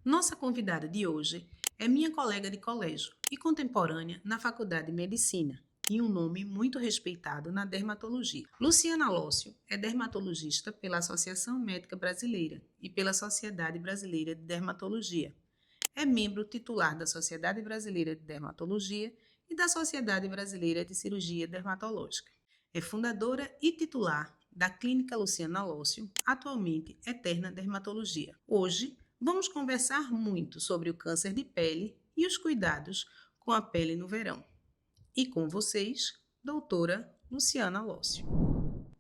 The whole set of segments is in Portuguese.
Nossa convidada de hoje é minha colega de colégio e contemporânea na Faculdade de Medicina e um nome muito respeitado na dermatologia. Luciana Lócio é dermatologista pela Associação Médica Brasileira e pela Sociedade Brasileira de Dermatologia. É membro titular da Sociedade Brasileira de Dermatologia e da Sociedade Brasileira de Cirurgia Dermatológica. É fundadora e titular da Clínica Luciana Lócio, atualmente Eterna Dermatologia. Hoje, vamos conversar muito sobre o câncer de pele e os cuidados com a pele no verão. E com vocês, doutora Luciana Lócio.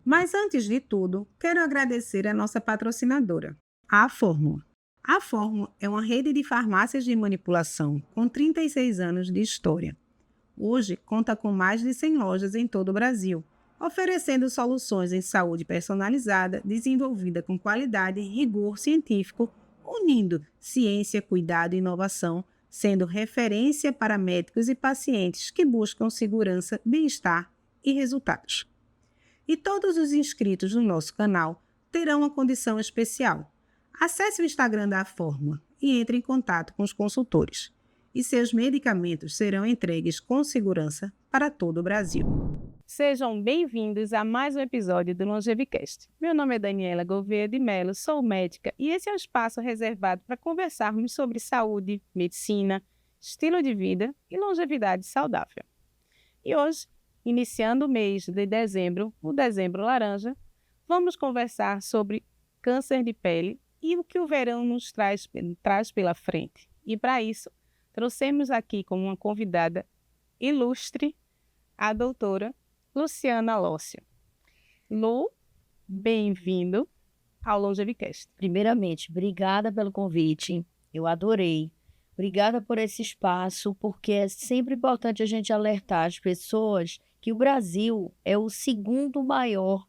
Mas antes de tudo, quero agradecer a nossa patrocinadora, a Fórmula. A Fórmula é uma rede de farmácias de manipulação com 36 anos de história. Hoje, conta com mais de 100 lojas em todo o Brasil, oferecendo soluções em saúde personalizada, desenvolvida com qualidade e rigor científico, unindo ciência, cuidado e inovação, sendo referência para médicos e pacientes que buscam segurança, bem-estar e resultados. E todos os inscritos no nosso canal terão uma condição especial. Acesse o Instagram da Fórmula e entre em contato com os consultores. E seus medicamentos serão entregues com segurança para todo o Brasil. Sejam bem-vindos a mais um episódio do Longevicast. Meu nome é Daniela Gouveia de Mello, sou médica e esse é o espaço reservado para conversarmos sobre saúde, medicina, estilo de vida e longevidade saudável. E hoje, iniciando o mês de dezembro, o Dezembro Laranja, vamos conversar sobre câncer de pele e o que o verão nos traz pela frente. E para isso, trouxemos aqui como uma convidada ilustre a doutora Luciana Lócio. Lu, bem-vindo ao Longevicast. Primeiramente, obrigada pelo convite, eu adorei. Obrigada por esse espaço, porque é sempre importante a gente alertar as pessoas que o Brasil é o segundo maior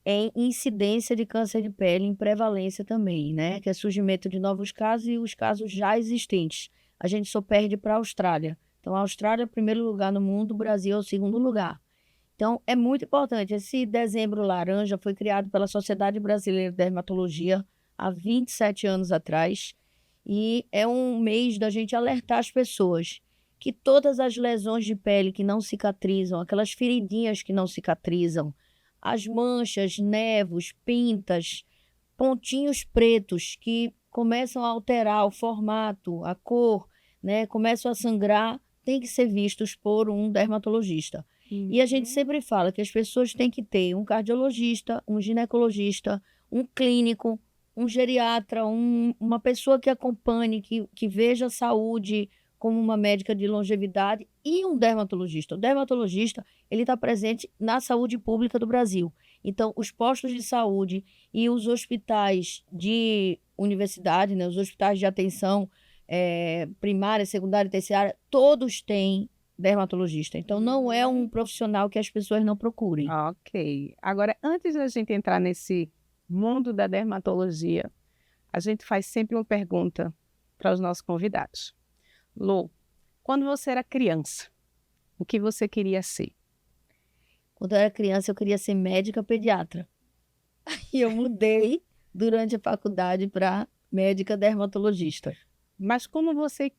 em incidência de câncer de pele, em prevalência também, né? Que é surgimento de novos casos e os casos já existentes. A gente só perde para a Austrália. Então, a Austrália é o primeiro lugar no mundo, o Brasil é o segundo lugar. Então, é muito importante. Esse Dezembro Laranja foi criado pela Sociedade Brasileira de Dermatologia há 27 anos atrás. E é um mês da gente alertar as pessoas que todas as lesões de pele que não cicatrizam, aquelas feridinhas que não cicatrizam, as manchas, nevos, pintas, pontinhos pretos que começam a alterar o formato, a cor, né, começam a sangrar, tem que ser vistos por um dermatologista. E a gente sempre fala que as pessoas têm que ter um cardiologista, um ginecologista, um clínico, um geriatra, uma pessoa que acompanhe, que veja a saúde como uma médica de longevidade e um dermatologista. O dermatologista, ele está presente na saúde pública do Brasil. Então, os postos de saúde e os hospitais de universidade, né, os hospitais de atenção primária, secundária e terciária, todos têm dermatologista. Então, não é um profissional que as pessoas não procurem. Ok. Agora, antes da gente entrar nesse mundo da dermatologia, a gente faz sempre uma pergunta para os nossos convidados. Lu, quando você era criança, o que você queria ser? Quando eu era criança, eu queria ser médica pediatra. E eu mudei durante a faculdade para médica dermatologista. Mas como você,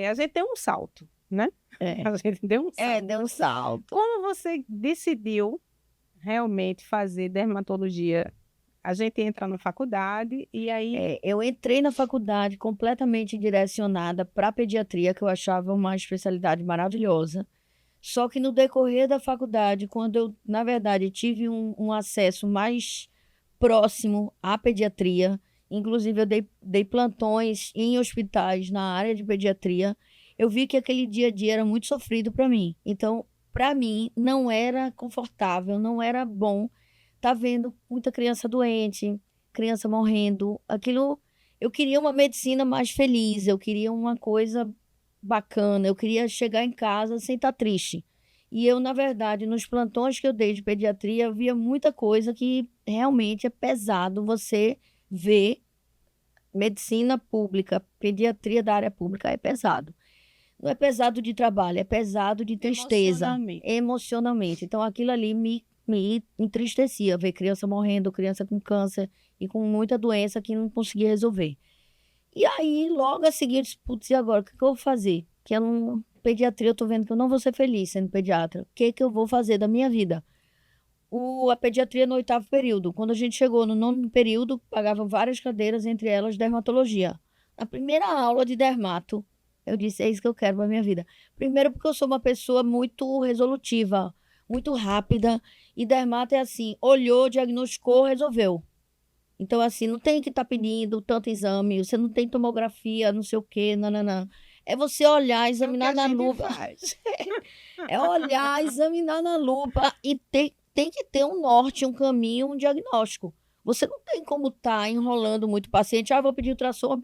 a gente deu um salto, né? A gente deu um salto. Deu um salto. Como você decidiu realmente fazer dermatologia? A gente entra na faculdade e aí... Eu entrei na faculdade completamente direcionada para pediatria, que eu achava uma especialidade maravilhosa. Só que no decorrer da faculdade, quando eu, na verdade, tive um acesso mais próximo à pediatria, inclusive eu dei plantões em hospitais na área de pediatria, eu vi que aquele dia a dia era muito sofrido para mim. Então, para mim, não era confortável, não era bom estar vendo muita criança doente, criança morrendo. Aquilo, eu queria uma medicina mais feliz, eu queria uma coisa bacana, eu queria chegar em casa sem estar triste. E eu, na verdade, nos plantões que eu dei de pediatria, eu via muita coisa que realmente é pesado você ver. Medicina pública, pediatria da área pública é pesado. Não é pesado de trabalho, é pesado de tristeza. Emocionalmente. Então, aquilo ali me entristecia, ver criança morrendo, criança com câncer e com muita doença que não conseguia resolver. E aí, logo a seguir, eu disse, putz, e agora? O que eu vou fazer? Que eu não... Pediatria, eu tô vendo que eu não vou ser feliz sendo pediatra. O que eu vou fazer da minha vida? A pediatria no 8º período. Quando a gente chegou no 9º período, pagavam várias cadeiras, entre elas dermatologia. Na primeira aula de dermato, eu disse, é isso que eu quero para minha vida. Primeiro porque eu sou uma pessoa muito resolutiva, muito rápida, e dermato é assim, olhou, diagnosticou, resolveu. Então, assim, não tem que estar pedindo tanto exame, você não tem tomografia, não sei o quê, nananã. É você olhar, examinar na lupa. É olhar, examinar na lupa e tem que ter um norte, um caminho, um diagnóstico. Você não tem como estar enrolando muito o paciente. Ah, vou pedir ultrassom,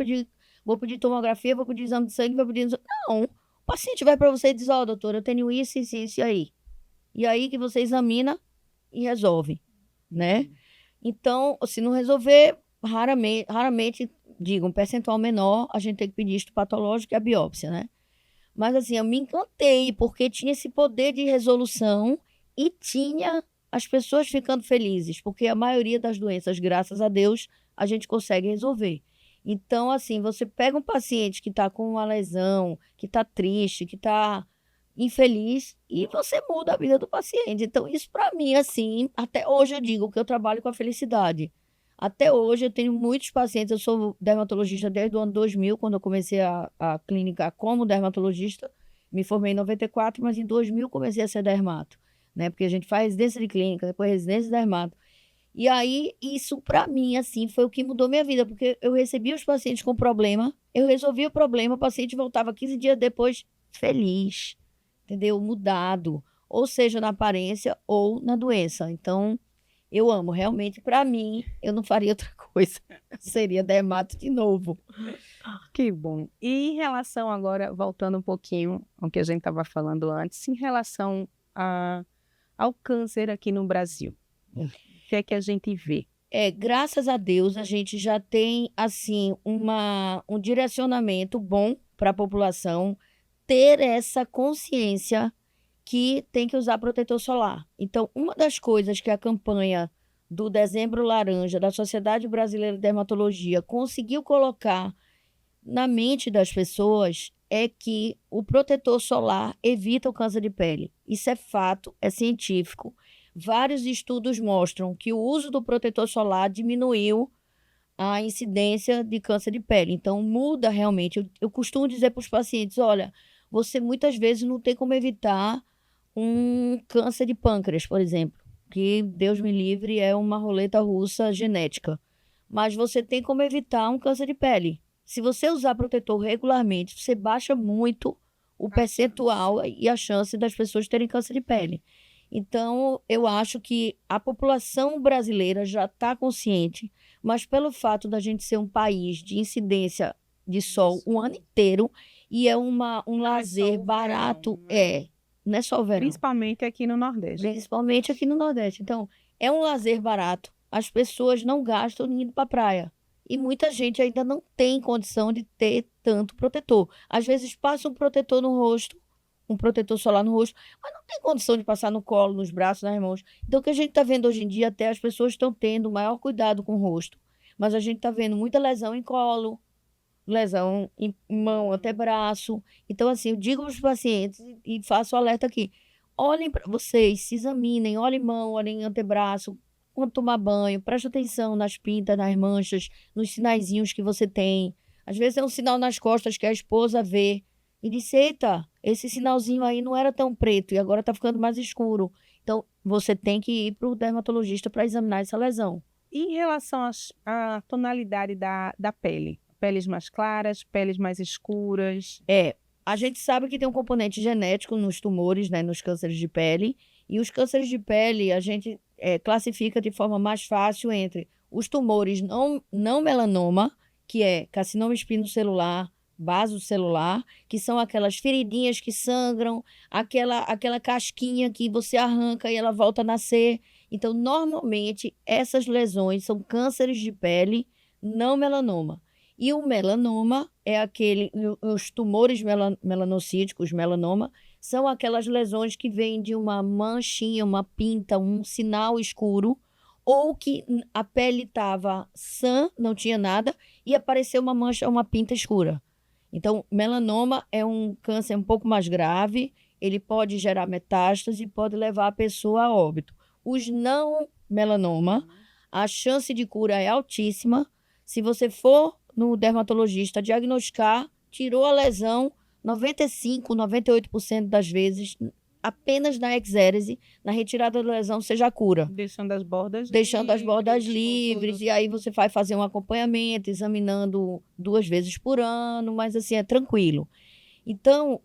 vou pedir tomografia, vou pedir exame de sangue, vou pedir... Não, o paciente vai para você e diz, ó, doutor, eu tenho isso, isso, isso e aí. E aí que você examina e resolve, né? Então, se não resolver, raramente, digo, um percentual menor, a gente tem que pedir histopatológico e a biópsia, né? Mas assim, eu me encantei, porque tinha esse poder de resolução e tinha as pessoas ficando felizes, porque a maioria das doenças, graças a Deus, a gente consegue resolver. Então, assim, você pega um paciente que está com uma lesão, que está triste, que está infeliz, e você muda a vida do paciente. Então, isso para mim, assim, até hoje eu digo que eu trabalho com a felicidade. Até hoje eu tenho muitos pacientes, eu sou dermatologista desde o ano 2000, quando eu comecei a clínica como dermatologista. Me formei em 94, mas em 2000 comecei a ser dermato, né? Porque a gente faz residência de clínica, depois residência de dermato. E aí, isso para mim, assim, foi o que mudou minha vida, porque eu recebia os pacientes com problema, eu resolvia o problema, o paciente voltava 15 dias depois feliz, entendeu? Mudado, ou seja, na aparência ou na doença. Então, eu amo, realmente, para mim, eu não faria outra coisa. Seria dermato de novo. Que bom. E em relação agora, voltando um pouquinho ao que a gente estava falando antes, em relação ao câncer aqui no Brasil, o que é que a gente vê? Graças a Deus, a gente já tem, assim, um direcionamento bom para a população ter essa consciência que tem que usar protetor solar. Então, uma das coisas que a campanha do Dezembro Laranja, da Sociedade Brasileira de Dermatologia, conseguiu colocar na mente das pessoas é que o protetor solar evita o câncer de pele. Isso é fato, é científico. Vários estudos mostram que o uso do protetor solar diminuiu a incidência de câncer de pele. Então, muda realmente. Eu costumo dizer para os pacientes, olha, você muitas vezes não tem como evitar um câncer de pâncreas, por exemplo, que, Deus me livre, é uma roleta russa genética. Mas você tem como evitar um câncer de pele. Se você usar protetor regularmente, você baixa muito o percentual e a chance das pessoas terem câncer de pele. Então, eu acho que a população brasileira já está consciente, mas pelo fato da gente ser um país de incidência de sol o ano inteiro, e é um lazer barato, não é só o verão. Principalmente aqui no Nordeste. Principalmente aqui no Nordeste. Então, é um lazer barato. As pessoas não gastam indo para a praia. E muita gente ainda não tem condição de ter tanto protetor. Às vezes passa um protetor no rosto, um protetor solar no rosto, mas não tem condição de passar no colo, nos braços, nas mãos. Então, o que a gente está vendo hoje em dia, até as pessoas estão tendo maior cuidado com o rosto. Mas a gente está vendo muita lesão em colo, lesão em mão, antebraço. Então, assim, eu digo para os pacientes e faço o alerta aqui. Olhem para vocês, se examinem, olhem mão, olhem antebraço, quando tomar banho, preste atenção nas pintas, nas manchas, nos sinaizinhos que você tem. Às vezes é um sinal nas costas que a esposa vê e diz, eita, esse sinalzinho aí não era tão preto e agora está ficando mais escuro. Então, você tem que ir para o dermatologista para examinar essa lesão. E em relação à tonalidade da pele? Peles mais claras, peles mais escuras? A gente sabe que tem um componente genético nos tumores, né, nos cânceres de pele. E os cânceres de pele a gente classifica de forma mais fácil entre os tumores não melanoma, que é carcinoma espinocelular, basocelular, que são aquelas feridinhas que sangram, aquela casquinha que você arranca e ela volta a nascer. Então, normalmente, essas lesões são cânceres de pele não melanoma. E o melanoma é os tumores melanocíticos, melanoma, são aquelas lesões que vêm de uma manchinha, uma pinta, um sinal escuro, ou que a pele estava sã, não tinha nada, e apareceu uma mancha, uma pinta escura. Então, melanoma é um câncer um pouco mais grave, ele pode gerar metástase e pode levar a pessoa a óbito. Os não melanoma, a chance de cura é altíssima. Se você for no dermatologista diagnosticar, tirou a lesão, 95, 98% das vezes, apenas na exérese, na retirada da lesão, você já cura. Deixando as bordas livres, e aí você vai fazer um acompanhamento, examinando 2 vezes por ano, mas assim, é tranquilo. Então,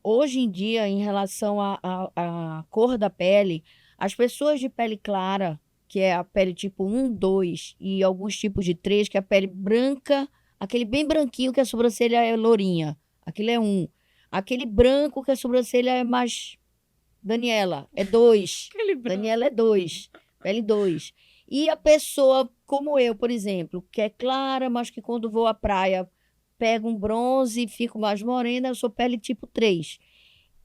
hoje em dia, em relação à cor da pele, as pessoas de pele clara, que é a pele tipo 1, 2 e alguns tipos de 3, que é a pele branca, aquele bem branquinho que a sobrancelha é lourinha, aquele é 1. Aquele branco que a sobrancelha é mais... Daniela, é 2. Daniela é 2. Pele 2. E a pessoa como eu, por exemplo, que é clara, mas que quando vou à praia pega um bronze e fico mais morena, eu sou pele tipo 3.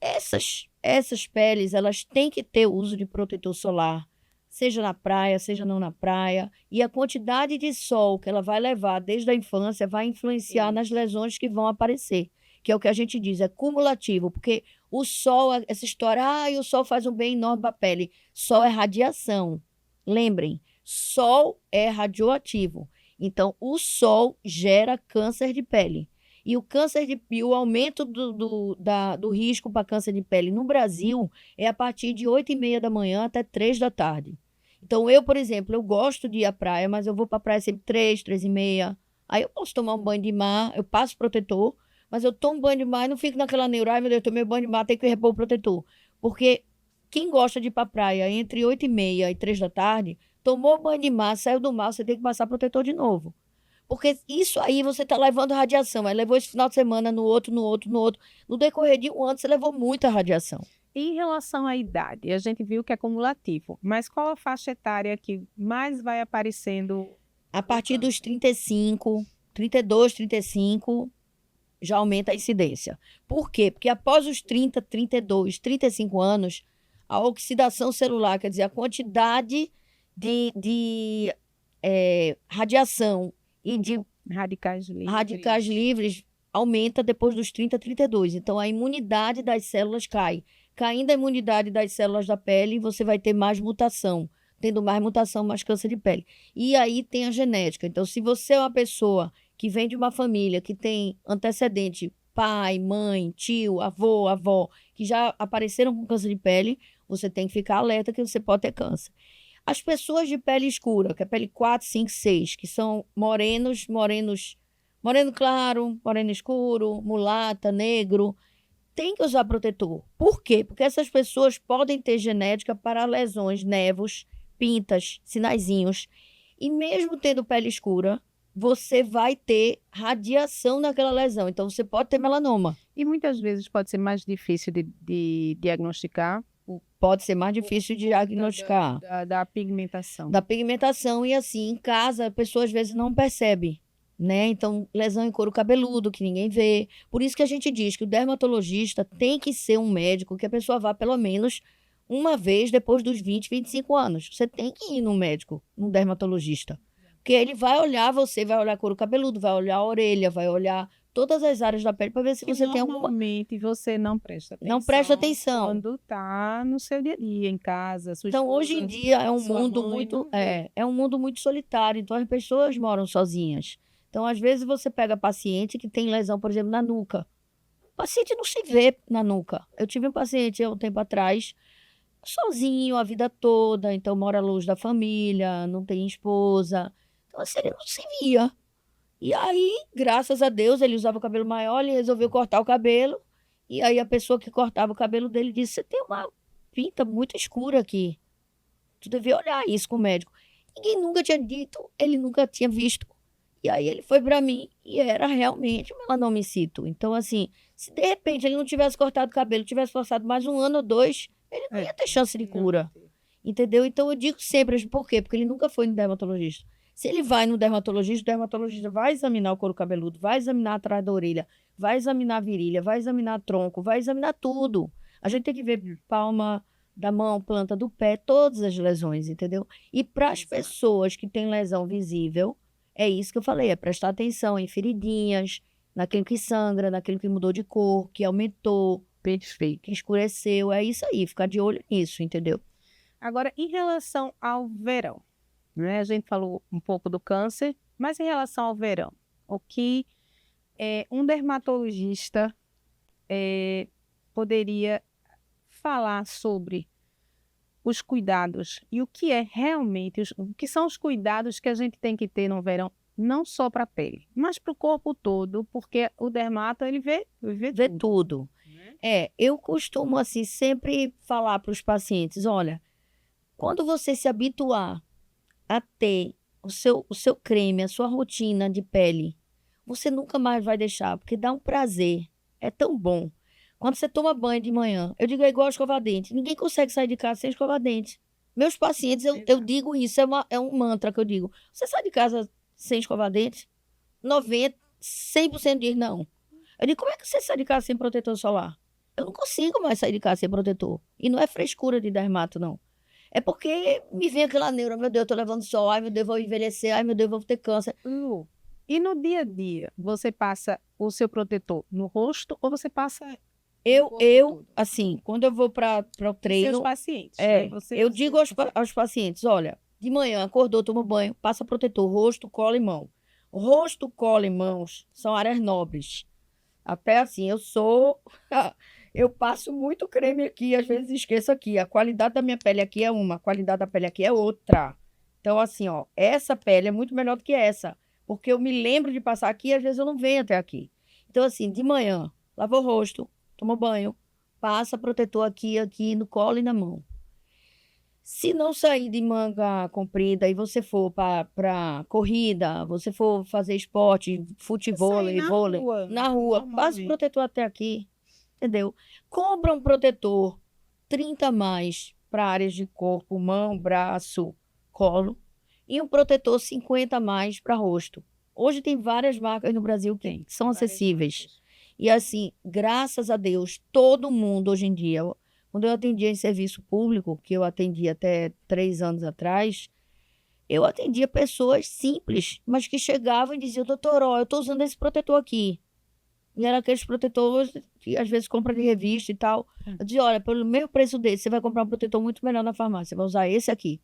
Essas peles, elas têm que ter uso de protetor solar, seja na praia, seja não na praia. E a quantidade de sol que ela vai levar desde a infância vai influenciar nas lesões que vão aparecer. Que é o que a gente diz, é cumulativo, porque o sol, essa história, o sol faz um bem enorme para a pele. Sol é radiação. Lembrem, sol é radioativo. Então, o sol gera câncer de pele. E o aumento do risco para câncer de pele no Brasil é a partir de 8h30 da manhã até 3 da tarde. Então, eu, por exemplo, eu gosto de ir à praia, mas eu vou para a praia sempre 3, 3h30. Aí eu posso tomar um banho de mar, eu passo protetor, mas eu tomo banho de mar e não fico naquela neura, ai meu Deus, eu tomei banho de mar, tem que repor o protetor. Porque quem gosta de ir para a praia entre 8h30 e 3 da tarde, tomou banho de mar, saiu do mar, você tem que passar protetor de novo. Porque isso aí você está levando radiação. Aí levou esse final de semana no outro. No decorrer de um ano, você levou muita radiação. E em relação à idade, a gente viu que é cumulativo, mas qual a faixa etária que mais vai aparecendo? A partir dos 35, 32, 35, já aumenta a incidência. Por quê? Porque após os 30, 32, 35 anos, a oxidação celular, quer dizer, a quantidade de radiação e de radicais livres aumenta depois dos 30, 32. Então, a imunidade das células cai. Caindo a imunidade das células da pele, você vai ter mais mutação. Tendo mais mutação, mais câncer de pele. E aí tem a genética. Então, se você é uma pessoa que vem de uma família que tem antecedente, pai, mãe, tio, avô, avó, que já apareceram com câncer de pele, você tem que ficar alerta que você pode ter câncer. As pessoas de pele escura, que é pele 4, 5, 6, que são moreno claro, moreno escuro, mulata, negro, tem que usar protetor. Por quê? Porque essas pessoas podem ter genética para lesões, nevos, pintas, sinaizinhos. E mesmo tendo pele escura, você vai ter radiação naquela lesão. Então, você pode ter melanoma. E muitas vezes pode ser mais difícil de diagnosticar. Pode ser mais difícil de diagnosticar. Da pigmentação. Da pigmentação. E assim, em casa, a pessoa às vezes não percebe, né? Então, lesão em couro cabeludo, que ninguém vê. Por isso que a gente diz que o dermatologista tem que ser um médico que a pessoa vá pelo menos uma vez depois dos 20, 25 anos. Você tem que ir no médico, no dermatologista. Porque ele vai olhar você, vai olhar couro cabeludo, vai olhar a orelha, vai olhar todas as áreas da pele para ver se você tem alguma... Normalmente você não presta atenção. Não presta atenção. Quando está no seu dia a dia, em casa, sua Então, esposa, hoje em dia é um mundo mãe, muito... É um mundo muito solitário. Então, as pessoas moram sozinhas. Então, às vezes, você pega paciente que tem lesão, por exemplo, na nuca. O paciente não se vê na nuca. Eu tive um paciente há um tempo atrás, sozinho a vida toda, então mora longe da família, não tem esposa. Então, assim, ele não se via. E aí, graças a Deus, ele usava o cabelo maior, ele resolveu cortar o cabelo. E aí, a pessoa que cortava o cabelo dele disse, você tem uma pinta muito escura aqui. Tu devia olhar isso com o médico. Ninguém nunca tinha dito, ele nunca tinha visto. E aí, ele foi para mim e era realmente um melanoma in situ. Então, assim, se de repente ele não tivesse cortado o cabelo, tivesse passado mais 1 ano ou 2, ele não ia ter chance de cura. Entendeu? Então, eu digo sempre, por quê? Porque ele nunca foi no dermatologista. Se ele vai no dermatologista, o dermatologista vai examinar o couro cabeludo, vai examinar atrás da orelha, vai examinar a virilha, vai examinar tronco, vai examinar tudo. A gente tem que ver palma da mão, planta do pé, todas as lesões, entendeu? E para as Exato. pessoas que têm lesão visível, é isso que eu falei, é prestar atenção em feridinhas, naquilo que sangra, naquilo que mudou de cor, que aumentou, Perfeito. que escureceu, é isso aí, ficar de olho nisso, entendeu? Agora, em relação ao verão, né? A gente falou um pouco do câncer, mas em relação ao verão, o que um dermatologista poderia falar sobre os cuidados e o que é realmente, o que são os cuidados que a gente tem que ter no verão, não só para a pele, mas para o corpo todo, porque o dermato, ele vê Vê tudo, tudo. né? Eu costumo, assim, sempre falar para os pacientes, olha, quando você se habituar a ter o seu creme, a sua rotina de pele, você nunca mais vai deixar, porque dá um prazer, é tão bom. Quando você toma banho de manhã, eu digo, é igual escovar dente, ninguém consegue sair de casa sem escovar dente. Meus pacientes, eu Exato. digo isso, é um mantra que eu digo. Você sai de casa sem escovar dente? 100% diz não. Eu digo, como é que você sai de casa sem protetor solar? Eu não consigo mais sair de casa sem protetor. E não é frescura de dermato, não. É porque me vem aquela neura, meu Deus, eu tô levando sol, ai meu Deus, vou envelhecer, ai meu Deus, vou ter câncer. Lu, e no dia a dia, você passa o seu protetor no rosto ou você passa no corpo todo? Assim, quando eu vou para o Os seus treino, pacientes, né? eu digo aos pacientes, olha, de manhã, acordou, toma banho, passa protetor, rosto, cola e mão. Rosto, cola e mãos são áreas nobres. Até assim, eu passo muito creme aqui, às vezes esqueço aqui. A qualidade da minha pele aqui é uma, a qualidade da pele aqui é outra. Então, assim, ó, essa pele é muito melhor do que essa, porque eu me lembro de passar aqui e às vezes eu não venho até aqui. Então, assim, de manhã, lava o rosto, toma banho, passa protetor aqui no colo e na mão. Se não sair de manga comprida e você for para corrida, você for fazer esporte, futevôlei, Sair na vôlei, rua, na rua, passa o normalmente. protetor até aqui, entendeu? Compra um protetor 30 a mais para áreas de corpo, mão, braço, colo, e um protetor 50 a mais para rosto. Hoje tem várias marcas no Brasil que são Várias acessíveis. marcas. E assim, graças a Deus, todo mundo hoje em dia, quando eu atendia em serviço público, que eu atendi até 3 anos atrás, eu atendia pessoas simples, mas que chegavam e diziam, doutor, ó, eu estou usando esse protetor aqui. E era aqueles protetores que às vezes compra de revista e tal. Eu dizia, olha, pelo mesmo preço desse, você vai comprar um protetor muito melhor na farmácia, você vai usar esse aqui.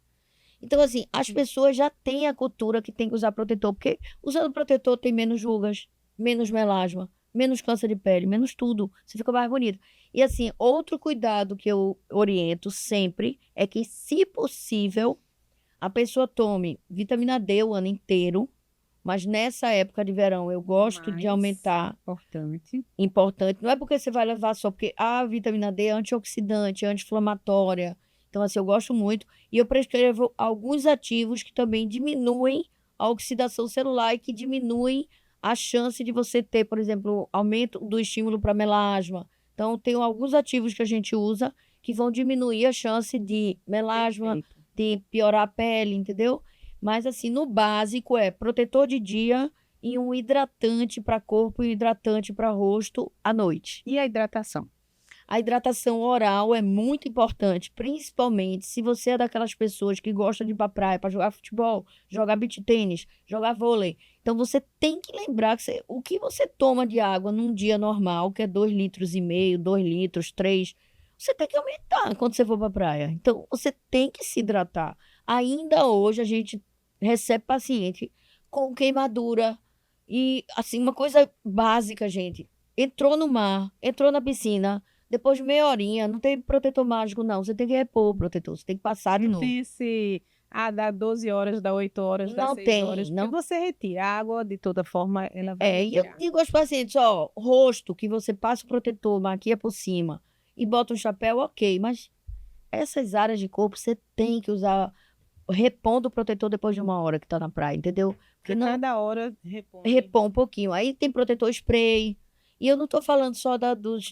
Então, assim, as pessoas já têm a cultura que tem que usar protetor, porque usando protetor tem menos rugas, menos melasma, menos câncer de pele, menos tudo. Você fica mais bonito. E, assim, outro cuidado que eu oriento sempre é que, se possível, a pessoa tome vitamina D o ano inteiro, mas nessa época de verão eu gosto de Mais aumentar. Importante. Não é porque você vai levar só, porque a vitamina D é antioxidante, anti-inflamatória. Então, assim, eu gosto muito. E eu prescrevo alguns ativos que também diminuem a oxidação celular e que diminuem a chance de você ter, por exemplo, aumento do estímulo para melasma. Então, tem alguns ativos que a gente usa que vão diminuir a chance de melasma, Perfeito. de piorar a pele, entendeu? Mas, assim, no básico é protetor de dia e um hidratante para corpo e um hidratante para rosto à noite. E a hidratação? A hidratação oral é muito importante, principalmente se você é daquelas pessoas que gostam de ir pra praia para jogar futebol, jogar beach tênis, jogar vôlei. Então você tem que lembrar que o que você toma de água num dia normal, que é 2,5 litros, 2 litros, 3, você tem que aumentar quando você for pra praia. Então você tem que se hidratar. Ainda hoje a gente recebe paciente com queimadura e assim, uma coisa básica, gente. Entrou no mar, entrou na piscina, depois de meia horinha, não tem protetor mágico, não. Você tem que repor o protetor, você tem que passar de Não novo. tem esse, dá 12 horas, dá 8 horas, dá Não 6 tem, horas. não. Porque você retira a água, de toda forma, ela vai E eu retirar. digo aos pacientes, ó, rosto, que você passa o protetor, maquia por cima e bota um chapéu, ok. Mas essas áreas de corpo, você tem que usar, repondo o protetor depois de 1 hora que tá na praia, entendeu? Porque não, Cada hora repõe. repõe um pouquinho. Aí tem protetor spray. E eu não estou falando só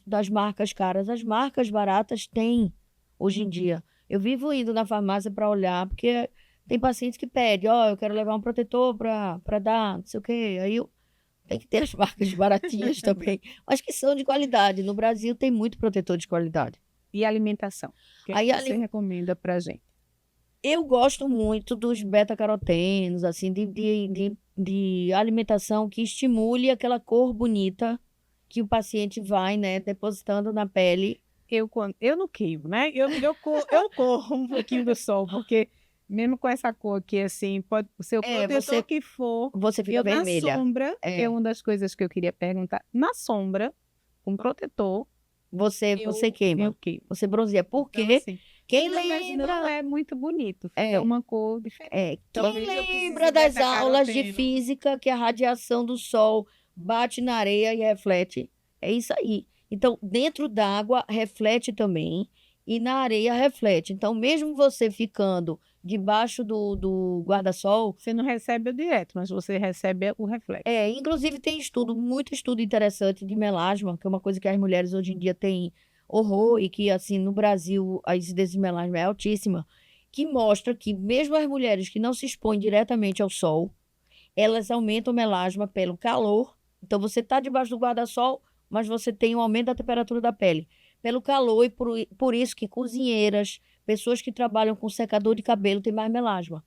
das marcas caras. As marcas baratas têm hoje em dia. Eu vivo indo na farmácia para olhar, porque tem pacientes que pedem, ó, eu quero levar um protetor para dar, não sei o quê. Aí tem que ter as marcas baratinhas também, mas que são de qualidade. No Brasil tem muito protetor de qualidade. E alimentação? O que, é Aí, que você recomenda pra gente? Eu gosto muito dos beta-carotenos, assim, de alimentação que estimule aquela cor bonita que o paciente vai, né, depositando na pele. Eu não queimo, né? Eu corro um pouquinho do sol, porque mesmo com essa cor aqui, assim, pode ser o protetor que for, Você fica eu na vermelha. sombra, que é uma das coisas que eu queria perguntar, na sombra, com protetor, Você queima. eu queimo. Você bronzeia. Porque Então, assim, quem mas lembra... não é muito bonito, é uma cor diferente. Quem Talvez eu precise lembra das aulas de beta-caroteno. física que a radiação do sol bate na areia e reflete? É isso aí. Então, dentro d'água reflete também e na areia reflete. Então, mesmo você ficando debaixo do guarda-sol, Você não recebe o direto, mas você recebe o reflexo. inclusive tem muito estudo interessante de melasma, que é uma coisa que as mulheres hoje em dia têm horror e que, assim, no Brasil a incidência de melasma é altíssima, que mostra que mesmo as mulheres que não se expõem diretamente ao sol, elas aumentam o melasma pelo calor. Então, você está debaixo do guarda-sol, mas você tem um aumento da temperatura da pele. Pelo calor e por isso que cozinheiras, pessoas que trabalham com secador de cabelo têm mais melasma.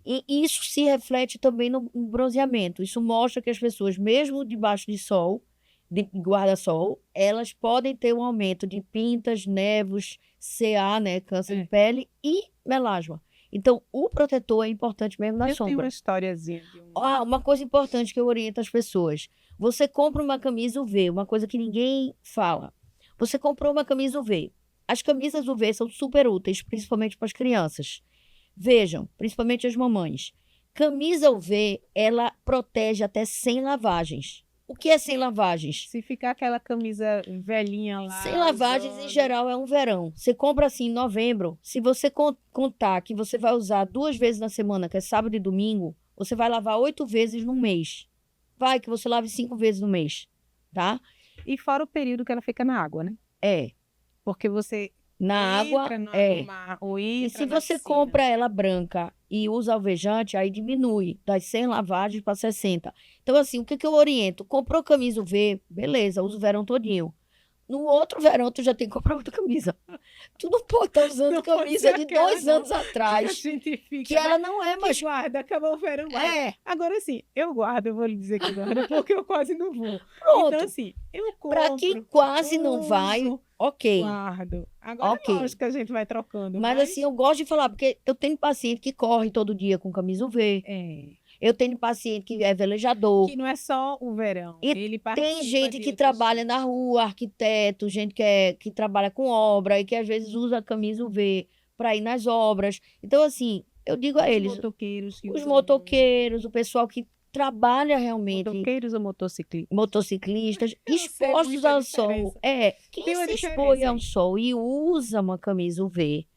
E isso se reflete também no bronzeamento. Isso mostra que as pessoas, mesmo debaixo de sol, de guarda-sol, elas podem ter um aumento de pintas, névoas, CA, né, câncer de pele e melasma. Então, o protetor é importante mesmo na Eu tenho sombra. uma historiazinha de Uma coisa importante que eu oriento as pessoas. Você compra uma camisa UV, uma coisa que ninguém fala. Você comprou uma camisa UV. As camisas UV são super úteis, principalmente para as crianças. Vejam, principalmente as mamães. Camisa UV, ela protege até 100 lavagens. O que é 100 lavagens? Se ficar aquela camisa velhinha lá... 100 lavagens, em geral, é um verão. Você compra assim em novembro. Se você contar que você vai usar 2 vezes na semana, que é sábado e domingo, você vai lavar 8 vezes no mês. Vai que você lave 5 vezes no mês, tá? E fora o período que ela fica na água, né? Porque você Na água, entra no mar ou E entra se na você piscina. compra ela branca e usa alvejante, aí diminui das 100 lavagens para 60. Então, assim, o que eu oriento? Comprou camisa UV, beleza, usa o verão todinho. No outro verão, tu já tem que comprar outra camisa. Tu não pode estar usando Não pode camisa ser de aquela, 2 não. anos A atrás, gente fica... que ela não é que mais... guarda, acabou o verão, guarda. Agora, assim, eu guardo, eu vou lhe dizer que guardo, porque eu quase não vou. Pronto. Então, assim, eu compro, Para quem quase não vai, uso, ok. guardo. Agora, Ok. lógico que a gente vai trocando. Mas assim, eu gosto de falar, porque eu tenho paciente que corre todo dia com camisa UV. Eu tenho paciente que é velejador. Que não é só o verão. E ele Tem participa gente de que outras trabalha na coisas. rua, arquiteto, gente que trabalha com obra e que às vezes usa a camisa UV para ir nas obras. Então, assim, eu digo a eles, Motoqueiros. que os usam motoqueiros, o pessoal que trabalha realmente, Motoqueiros ou motociclistas? motociclistas, Eu não sei expostos muito a ao sol. diferença. Quem Tem uma se diferença expõe ao aí. sol e usa uma camisa UV,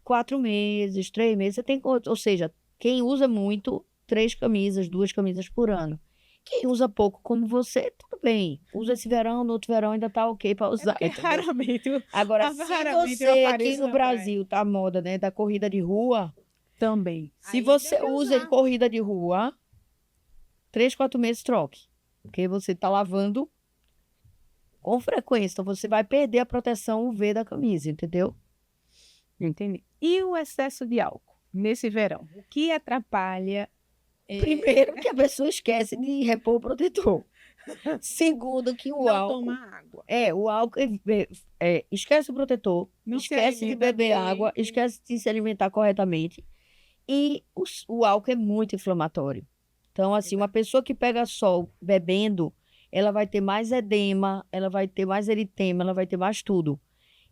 4 meses, 3 meses, você tem, ou seja, quem usa muito, 3 camisas, 2 camisas por ano. Quem usa pouco, como você, tudo bem. Usa esse verão, no outro verão ainda tá ok para usar. Porque entendeu? raramente Agora, se raramente eu você apareço aqui no na praia. Brasil tá a moda, né, da corrida de rua, Também. se Aí você deve usa em usar. corrida de rua, 3, 4 meses troque. Porque você tá lavando com frequência, então você vai perder a proteção UV da camisa, entendeu? Entendi. E o excesso de álcool nesse verão? O que atrapalha? Primeiro, que a pessoa esquece de repor o protetor. Segundo, que o Não álcool... tomar água. O álcool... esquece o protetor, Não se esquece de alimenta beber bem. água, esquece de se alimentar corretamente. E o álcool é muito inflamatório. Então, assim, uma pessoa que pega sol bebendo, ela vai ter mais edema, ela vai ter mais eritema, ela vai ter mais tudo.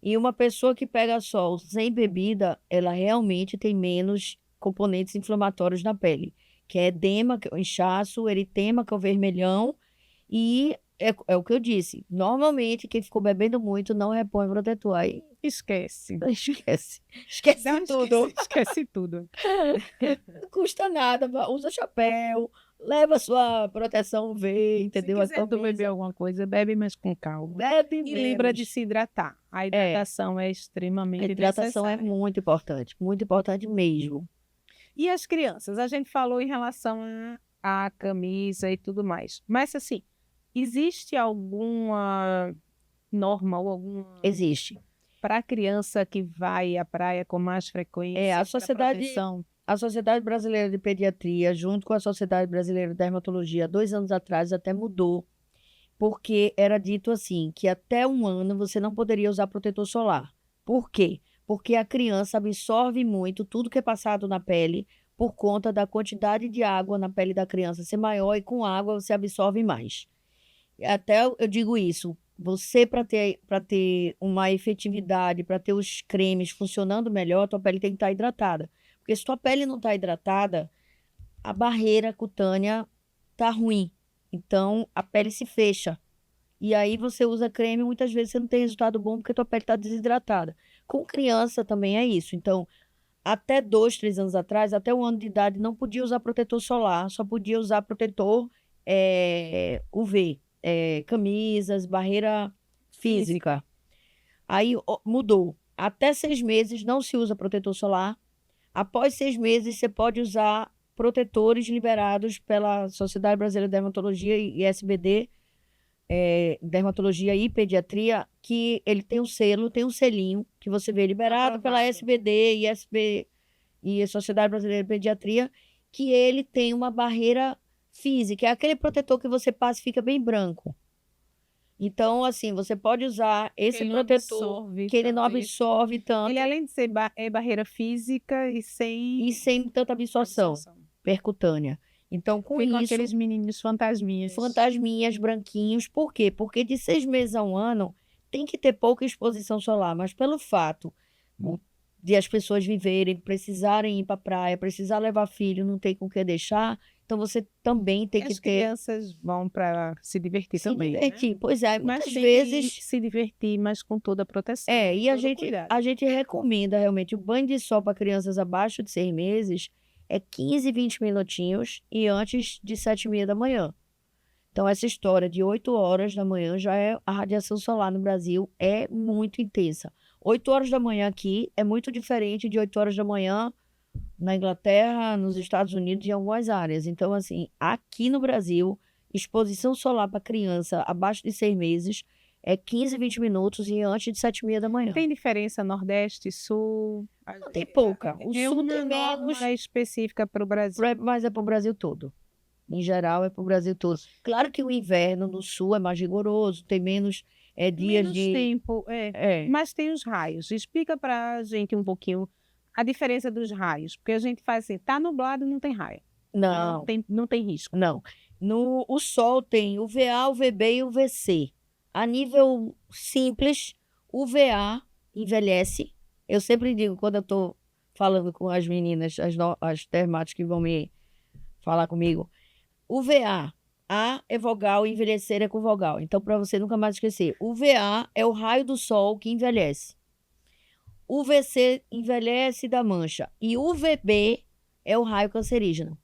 E uma pessoa que pega sol sem bebida, ela realmente tem menos componentes inflamatórios na pele, que é edema, que é o inchaço, eritema, que é o vermelhão, e é o que eu disse. Normalmente, quem ficou bebendo muito não repõe protetor. Aí Esquece. esquece Não, tudo. Esquece tudo. Não custa nada, usa chapéu, leva sua proteção UV, entendeu? Se quiser Então, beber alguma coisa, bebe, mas com calma. bebe E menos. lembra de se hidratar. A hidratação é extremamente A hidratação é necessária. muito importante mesmo. E as crianças? A gente falou em relação à camisa e tudo mais. Mas, assim, existe alguma norma ou alguma... Existe. para a criança que vai à praia com mais frequência, a pra sociedade, proteção? a Sociedade Brasileira de Pediatria, junto com a Sociedade Brasileira de Dermatologia, 2 anos atrás até mudou, porque era dito assim, que até 1 ano você não poderia usar protetor solar. Por quê? Porque a criança absorve muito tudo que é passado na pele por conta da quantidade de água na pele da criança ser maior e com água você absorve mais. Até eu digo isso, você para ter uma efetividade, para ter os cremes funcionando melhor, tua pele tem que estar hidratada. Porque se tua pele não está hidratada, a barreira cutânea tá ruim. Então, a pele se fecha. E aí você usa creme, muitas vezes você não tem resultado bom porque tua pele está desidratada. Com criança também é isso. Então, até 2, 3 anos atrás, até 1 ano de idade, não podia usar protetor solar, só podia usar protetor UV, camisas, barreira física. Aí mudou. Até 6 meses não se usa protetor solar. Após 6 meses, você pode usar protetores liberados pela Sociedade Brasileira de Dermatologia e SBD, Dermatologia e Pediatria, que ele tem um selo, tem um selinho, que você vê liberado pela SBD e a Sociedade Brasileira de Pediatria, que ele tem uma barreira física, é aquele protetor que você passa e fica bem branco. Então, assim, você pode usar esse protetor, que ele não absorve tanto. Ele, além de ser barreira física e sem tanta absorção percutânea. Então, com ficam isso, aqueles menininhos fantasminhas. Fantasminhas branquinhos. Por quê? Porque de 6 meses a 1 ano tem que ter pouca exposição solar, mas pelo fato de as pessoas viverem, precisarem ir para a praia, precisar levar filho, não tem com o que deixar, então você também tem que ter... As crianças vão para se divertir também, divertir. Né? Pois é, Mas muitas tem vezes... que se divertir, mas com toda a proteção. E a cuidado. gente recomenda realmente o banho de sol para crianças abaixo de 6 meses é 15, 20 minutinhos e antes de 7h30 da manhã. Então, essa história de 8 horas da manhã já é... A radiação solar no Brasil é muito intensa. 8 horas da manhã aqui é muito diferente de 8 horas da manhã na Inglaterra, nos Estados Unidos e em algumas áreas. Então, assim, aqui no Brasil, exposição solar para criança abaixo de 6 meses é 15, 20 minutos e antes de 7h30 da manhã. Tem diferença Nordeste, Sul? Não, tem pouca. O Sul tem menos... É específica para o Brasil. Mas é para o Brasil todo. Em geral, é para o Brasil todo. Claro que o inverno no Sul é mais rigoroso, tem menos dias menos de... tempo, mas tem os raios. Explica para a gente um pouquinho a diferença dos raios. Porque a gente faz assim, tá nublado, não tem raio. Não. Não tem risco. Não. O Sol tem UVA, UVB e UVC. A nível simples, UVA envelhece. Eu sempre digo, quando eu estou falando com as meninas, as dermatos que vão me falar comigo, UVA, A é vogal, envelhecer é com vogal. Então, para você nunca mais esquecer, UVA é o raio do sol que envelhece. UVC envelhece da mancha. E UVB é o raio cancerígeno.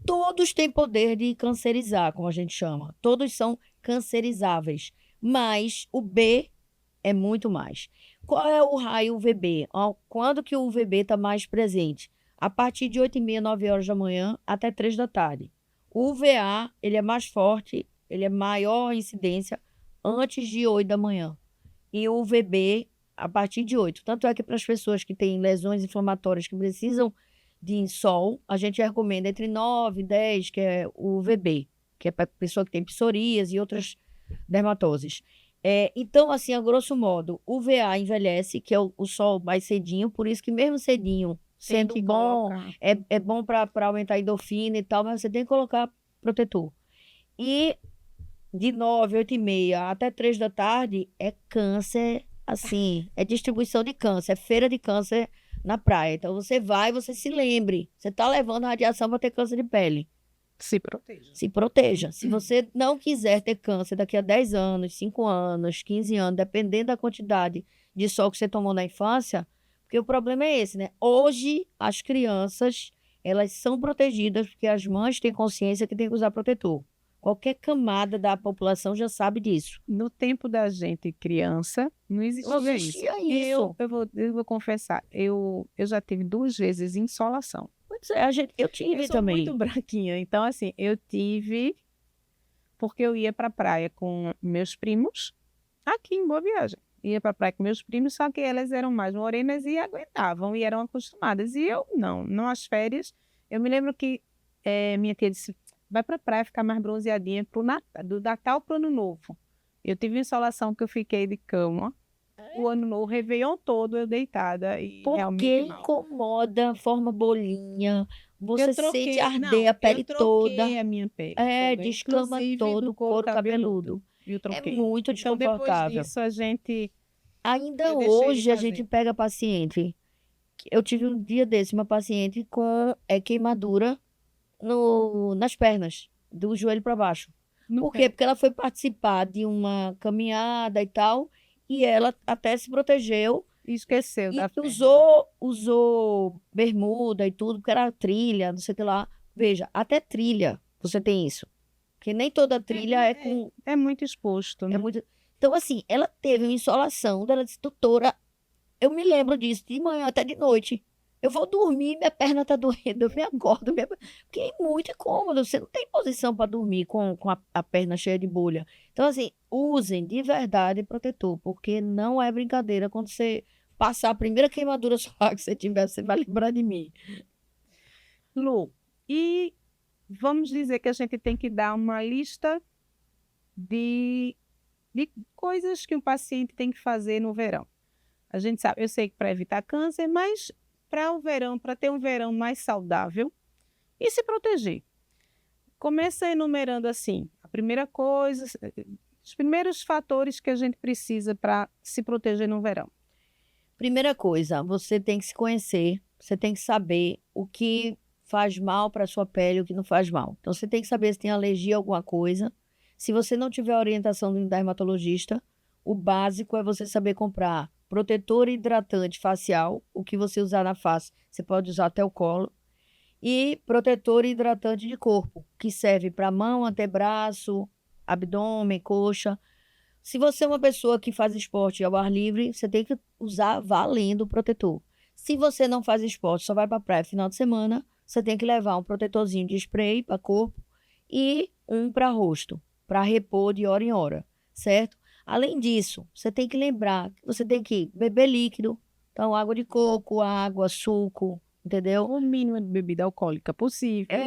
Todos têm poder de cancerizar, como a gente chama. Todos são cancerizáveis. Mas o B é muito mais. Qual é o raio UVB? Quando que o UVB está mais presente? A partir de 8h30, 9 horas da manhã até 3 da tarde. O UVA, ele é mais forte, ele é maior incidência antes de 8 da manhã. E o UVB, a partir de 8. Tanto é que para as pessoas que têm lesões inflamatórias que precisam de sol, a gente recomenda entre 9 e 10, que é o UVB, que é para pessoa que tem psoríase e outras dermatoses. Então, assim, a grosso modo, o UVA envelhece, que é o sol mais cedinho, por isso que mesmo cedinho, sendo bom, é bom para aumentar a endorfina e tal, mas você tem que colocar protetor. E de 9, 8h30 até 3 da tarde é câncer, assim, é distribuição de câncer, é feira de câncer na praia. Então você vai, você se lembre, você está levando a radiação para ter câncer de pele. Se proteja. Se proteja. Se você não quiser ter câncer daqui a 10 anos, 5 anos, 15 anos, dependendo da quantidade de sol que você tomou na infância, porque o problema é esse, né? Hoje, as crianças, elas são protegidas porque as mães têm consciência que tem que usar protetor. Qualquer camada da população já sabe disso. No tempo da gente criança, não existia isso. Eu vou confessar, eu já tive 2 vezes insolação. Pois é, eu tive também. Eu sou muito branquinha, então assim, eu tive porque eu ia para a praia com meus primos aqui em Boa Viagem. ia para a praia com meus primos, só que elas eram mais morenas e aguentavam, e eram acostumadas. E eu não as férias. Eu me lembro que minha tia disse, vai para a praia ficar mais bronzeadinha do Natal para o Ano Novo. Eu tive uma insolação que eu fiquei de cama, o Ano Novo, o Réveillon todo, eu deitada e Porque realmente mal. incomoda, forma bolinha, você Eu troquei, sente arder a pele eu troquei toda. a minha pele toda, Descama inclusive todo do o couro cabeludo. Eu É troquei. muito Então, depois desconfortável. disso, a gente... Ainda eu deixei de hoje a fazer. gente pega paciente. Eu tive um dia desse, uma paciente com queimadura nas pernas, do joelho para baixo. No Por pé. quê? Porque ela foi participar de uma caminhada e tal, e ela até se protegeu E esqueceu e da perna. usou bermuda e tudo, porque era trilha, não sei o que lá. Veja, até trilha você tem isso. Porque nem toda trilha é com. É muito exposto, né? É muito... Então, assim, ela teve uma insolação, ela disse, doutora, eu me lembro disso, de manhã até de noite. Eu vou dormir, minha perna tá doendo, eu me acordo, porque é muito incômodo, você não tem posição para dormir com a perna cheia de bolha. Então, assim, usem de verdade protetor, porque não é brincadeira. Quando você passar a primeira queimadura solar que você tiver, você vai lembrar de mim. Lu, e vamos dizer que a gente tem que dar uma lista de coisas que um paciente tem que fazer no verão. A gente sabe, eu sei que para evitar câncer, mas para o verão, para ter um verão mais saudável e se proteger. Começa enumerando assim, a primeira coisa, os primeiros fatores que a gente precisa para se proteger no verão. Primeira coisa, você tem que se conhecer, você tem que saber o que faz mal para a sua pele e o que não faz mal. Então, você tem que saber se tem alergia a alguma coisa. Se você não tiver orientação de um dermatologista, o básico é você saber comprar protetor e hidratante facial, o que você usar na face, você pode usar até o colo, e protetor e hidratante de corpo, que serve para mão, antebraço, abdômen, coxa. Se você é uma pessoa que faz esporte ao ar livre, você tem que usar valendo o protetor. Se você não faz esporte, só vai para a praia final de semana, você tem que levar um protetorzinho de spray para corpo e um para rosto, para repor de hora em hora, certo? Além disso, você tem que lembrar que você tem que beber líquido, então água de coco, água, suco, entendeu? O mínimo de bebida alcoólica possível.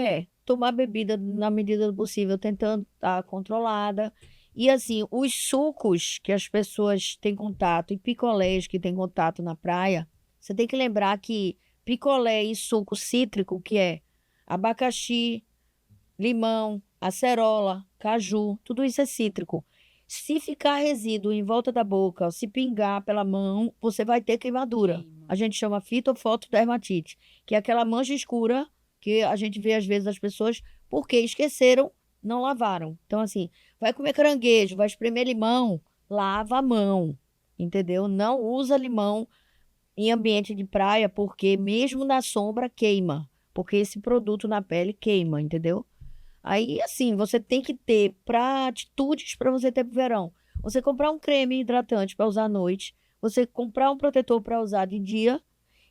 Tomar bebida na medida do possível, tentando estar controlada. E assim, os sucos que as pessoas têm contato e picolés que têm contato na praia, você tem que lembrar que picolé e suco cítrico, que é abacaxi, limão, acerola, caju, tudo isso é cítrico. Se ficar resíduo em volta da boca, ou se pingar pela mão, você vai ter queimadura. A gente chama fitofotodermatite, que é aquela mancha escura que a gente vê às vezes as pessoas porque esqueceram, não lavaram. Então, assim, vai comer caranguejo, vai espremer limão, lava a mão, entendeu? Não usa limão em ambiente de praia, porque mesmo na sombra queima, porque esse produto na pele queima, entendeu? Aí, assim, você tem que ter atitudes para você ter pro verão. Você comprar um creme hidratante para usar à noite, você comprar um protetor para usar de dia,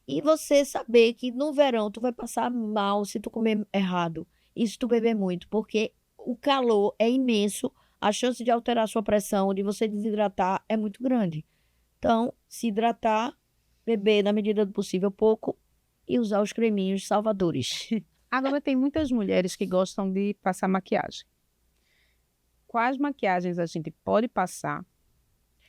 e você saber que no verão tu vai passar mal se tu comer errado e se tu beber muito, porque o calor é imenso, a chance de alterar sua pressão, de você desidratar é muito grande. Então, se hidratar, beber na medida do possível pouco e usar os creminhos salvadores. Agora, tem muitas mulheres que gostam de passar maquiagem. Quais maquiagens a gente pode passar?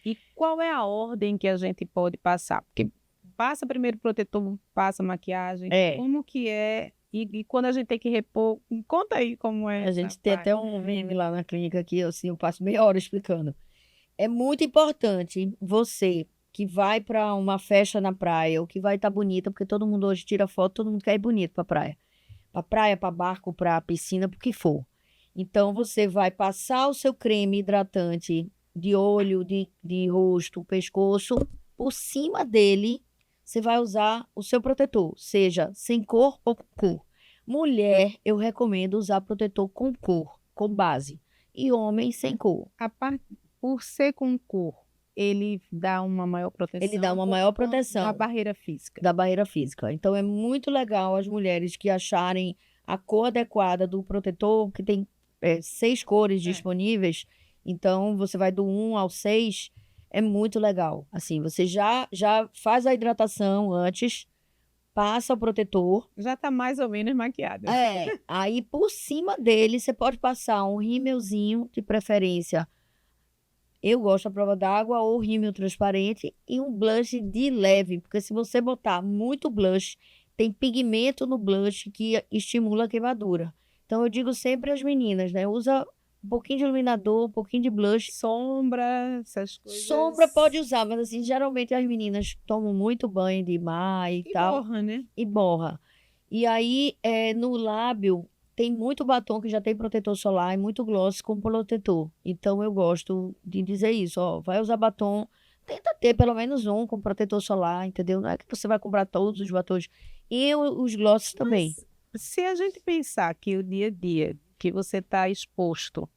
E qual é a ordem que a gente pode passar? Porque passa primeiro protetor, passa maquiagem. Como que é? E quando a gente tem que repor, conta aí como é. A gente tem até um meme lá na clínica aqui, assim, eu passo meia hora explicando. É muito importante você que vai para uma festa na praia, ou que vai estar bonita, porque todo mundo hoje tira foto, todo mundo quer ir bonito para praia. Para praia, para barco, para piscina, para o que for. Então, você vai passar o seu creme hidratante de olho, de rosto, pescoço, por cima dele, você vai usar o seu protetor, seja sem cor ou com cor. Mulher, eu recomendo usar protetor com cor, com base. E homem, sem cor. Por ser com cor, ele dá uma maior proteção? Ele dá uma maior proteção. Da barreira física. Da barreira física. Então, é muito legal as mulheres que acharem a cor adequada do protetor, que tem 6 cores disponíveis. Então, você vai do 1 ao 6. É muito legal. Assim, você já faz a hidratação antes, passa o protetor. Já tá mais ou menos maquiada. Aí por cima dele você pode passar um rímelzinho, de preferência. Eu gosto da prova d'água ou rímel transparente e um blush de leve, porque se você botar muito blush, tem pigmento no blush que estimula a queimadura. Então eu digo sempre às meninas, né? Usa um pouquinho de iluminador, um pouquinho de blush. Sombra, essas coisas. Sombra pode usar, mas assim, geralmente as meninas tomam muito banho de mar e tal. Borra, né? E borra. E aí, no lábio, tem muito batom que já tem protetor solar e muito gloss com protetor. Então, eu gosto de dizer isso, ó, vai usar batom, tenta ter pelo menos um com protetor solar, entendeu? Não é que você vai comprar todos os batons. E os glosses também. Se a gente pensar que o dia a dia, que você está exposto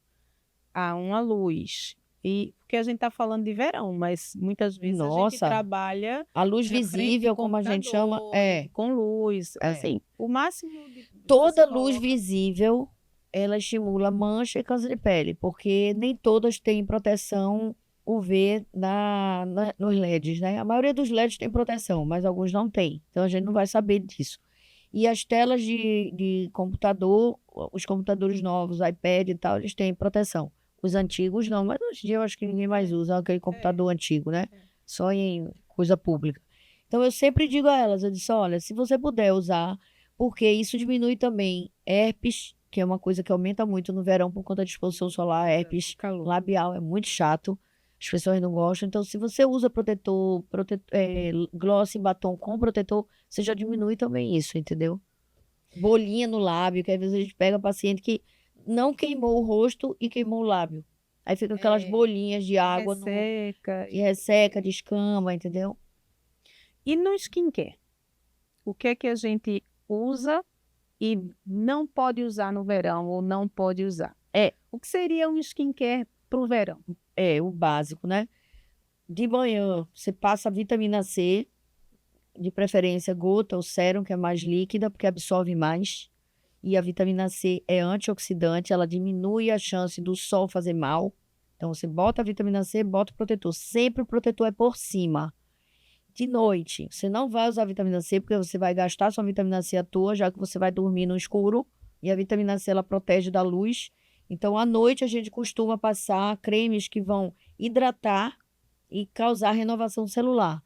a uma luz, e porque a gente está falando de verão, mas muitas vezes a gente Nossa, trabalha a luz na frente visível, de como a gente chama, computador, com luz, É. assim, o máximo de toda você luz coloca- visível, ela estimula mancha e câncer de pele, porque nem todas têm proteção UV nos LEDs, né? A maioria dos LEDs tem proteção, mas alguns não têm. Então a gente não vai saber disso. E as telas de computador, os computadores novos, iPad e tal, eles têm proteção. Os antigos não, mas hoje em dia eu acho que ninguém mais usa aquele computador antigo, né? Só em coisa pública. Então eu sempre digo a elas, eu disse, olha, se você puder usar, porque isso diminui também herpes, que é uma coisa que aumenta muito no verão por conta da exposição solar, herpes calor. labial é muito chato, as pessoas não gostam. Então, se você usa gloss e batom com protetor, você já diminui também isso, entendeu? Bolinha no lábio, que às vezes a gente pega paciente que não queimou o rosto e queimou o lábio. Aí fica aquelas bolinhas de água Resseca. que resseca, descama, entendeu? E no skincare? O que é que a gente usa e não pode usar no verão ou não pode usar? O que seria um skincare para o verão? É, o básico, né? De manhã, você passa a vitamina C, de preferência gota ou sérum, que é mais líquida, porque absorve mais. E a vitamina C é antioxidante, ela diminui a chance do sol fazer mal. Então, você bota a vitamina C, bota o protetor. Sempre o protetor é por cima. De noite, você não vai usar vitamina C, porque você vai gastar sua vitamina C à toa, já que você vai dormir no escuro. E a vitamina C, ela protege da luz. Então, à noite, a gente costuma passar cremes que vão hidratar e causar renovação celular.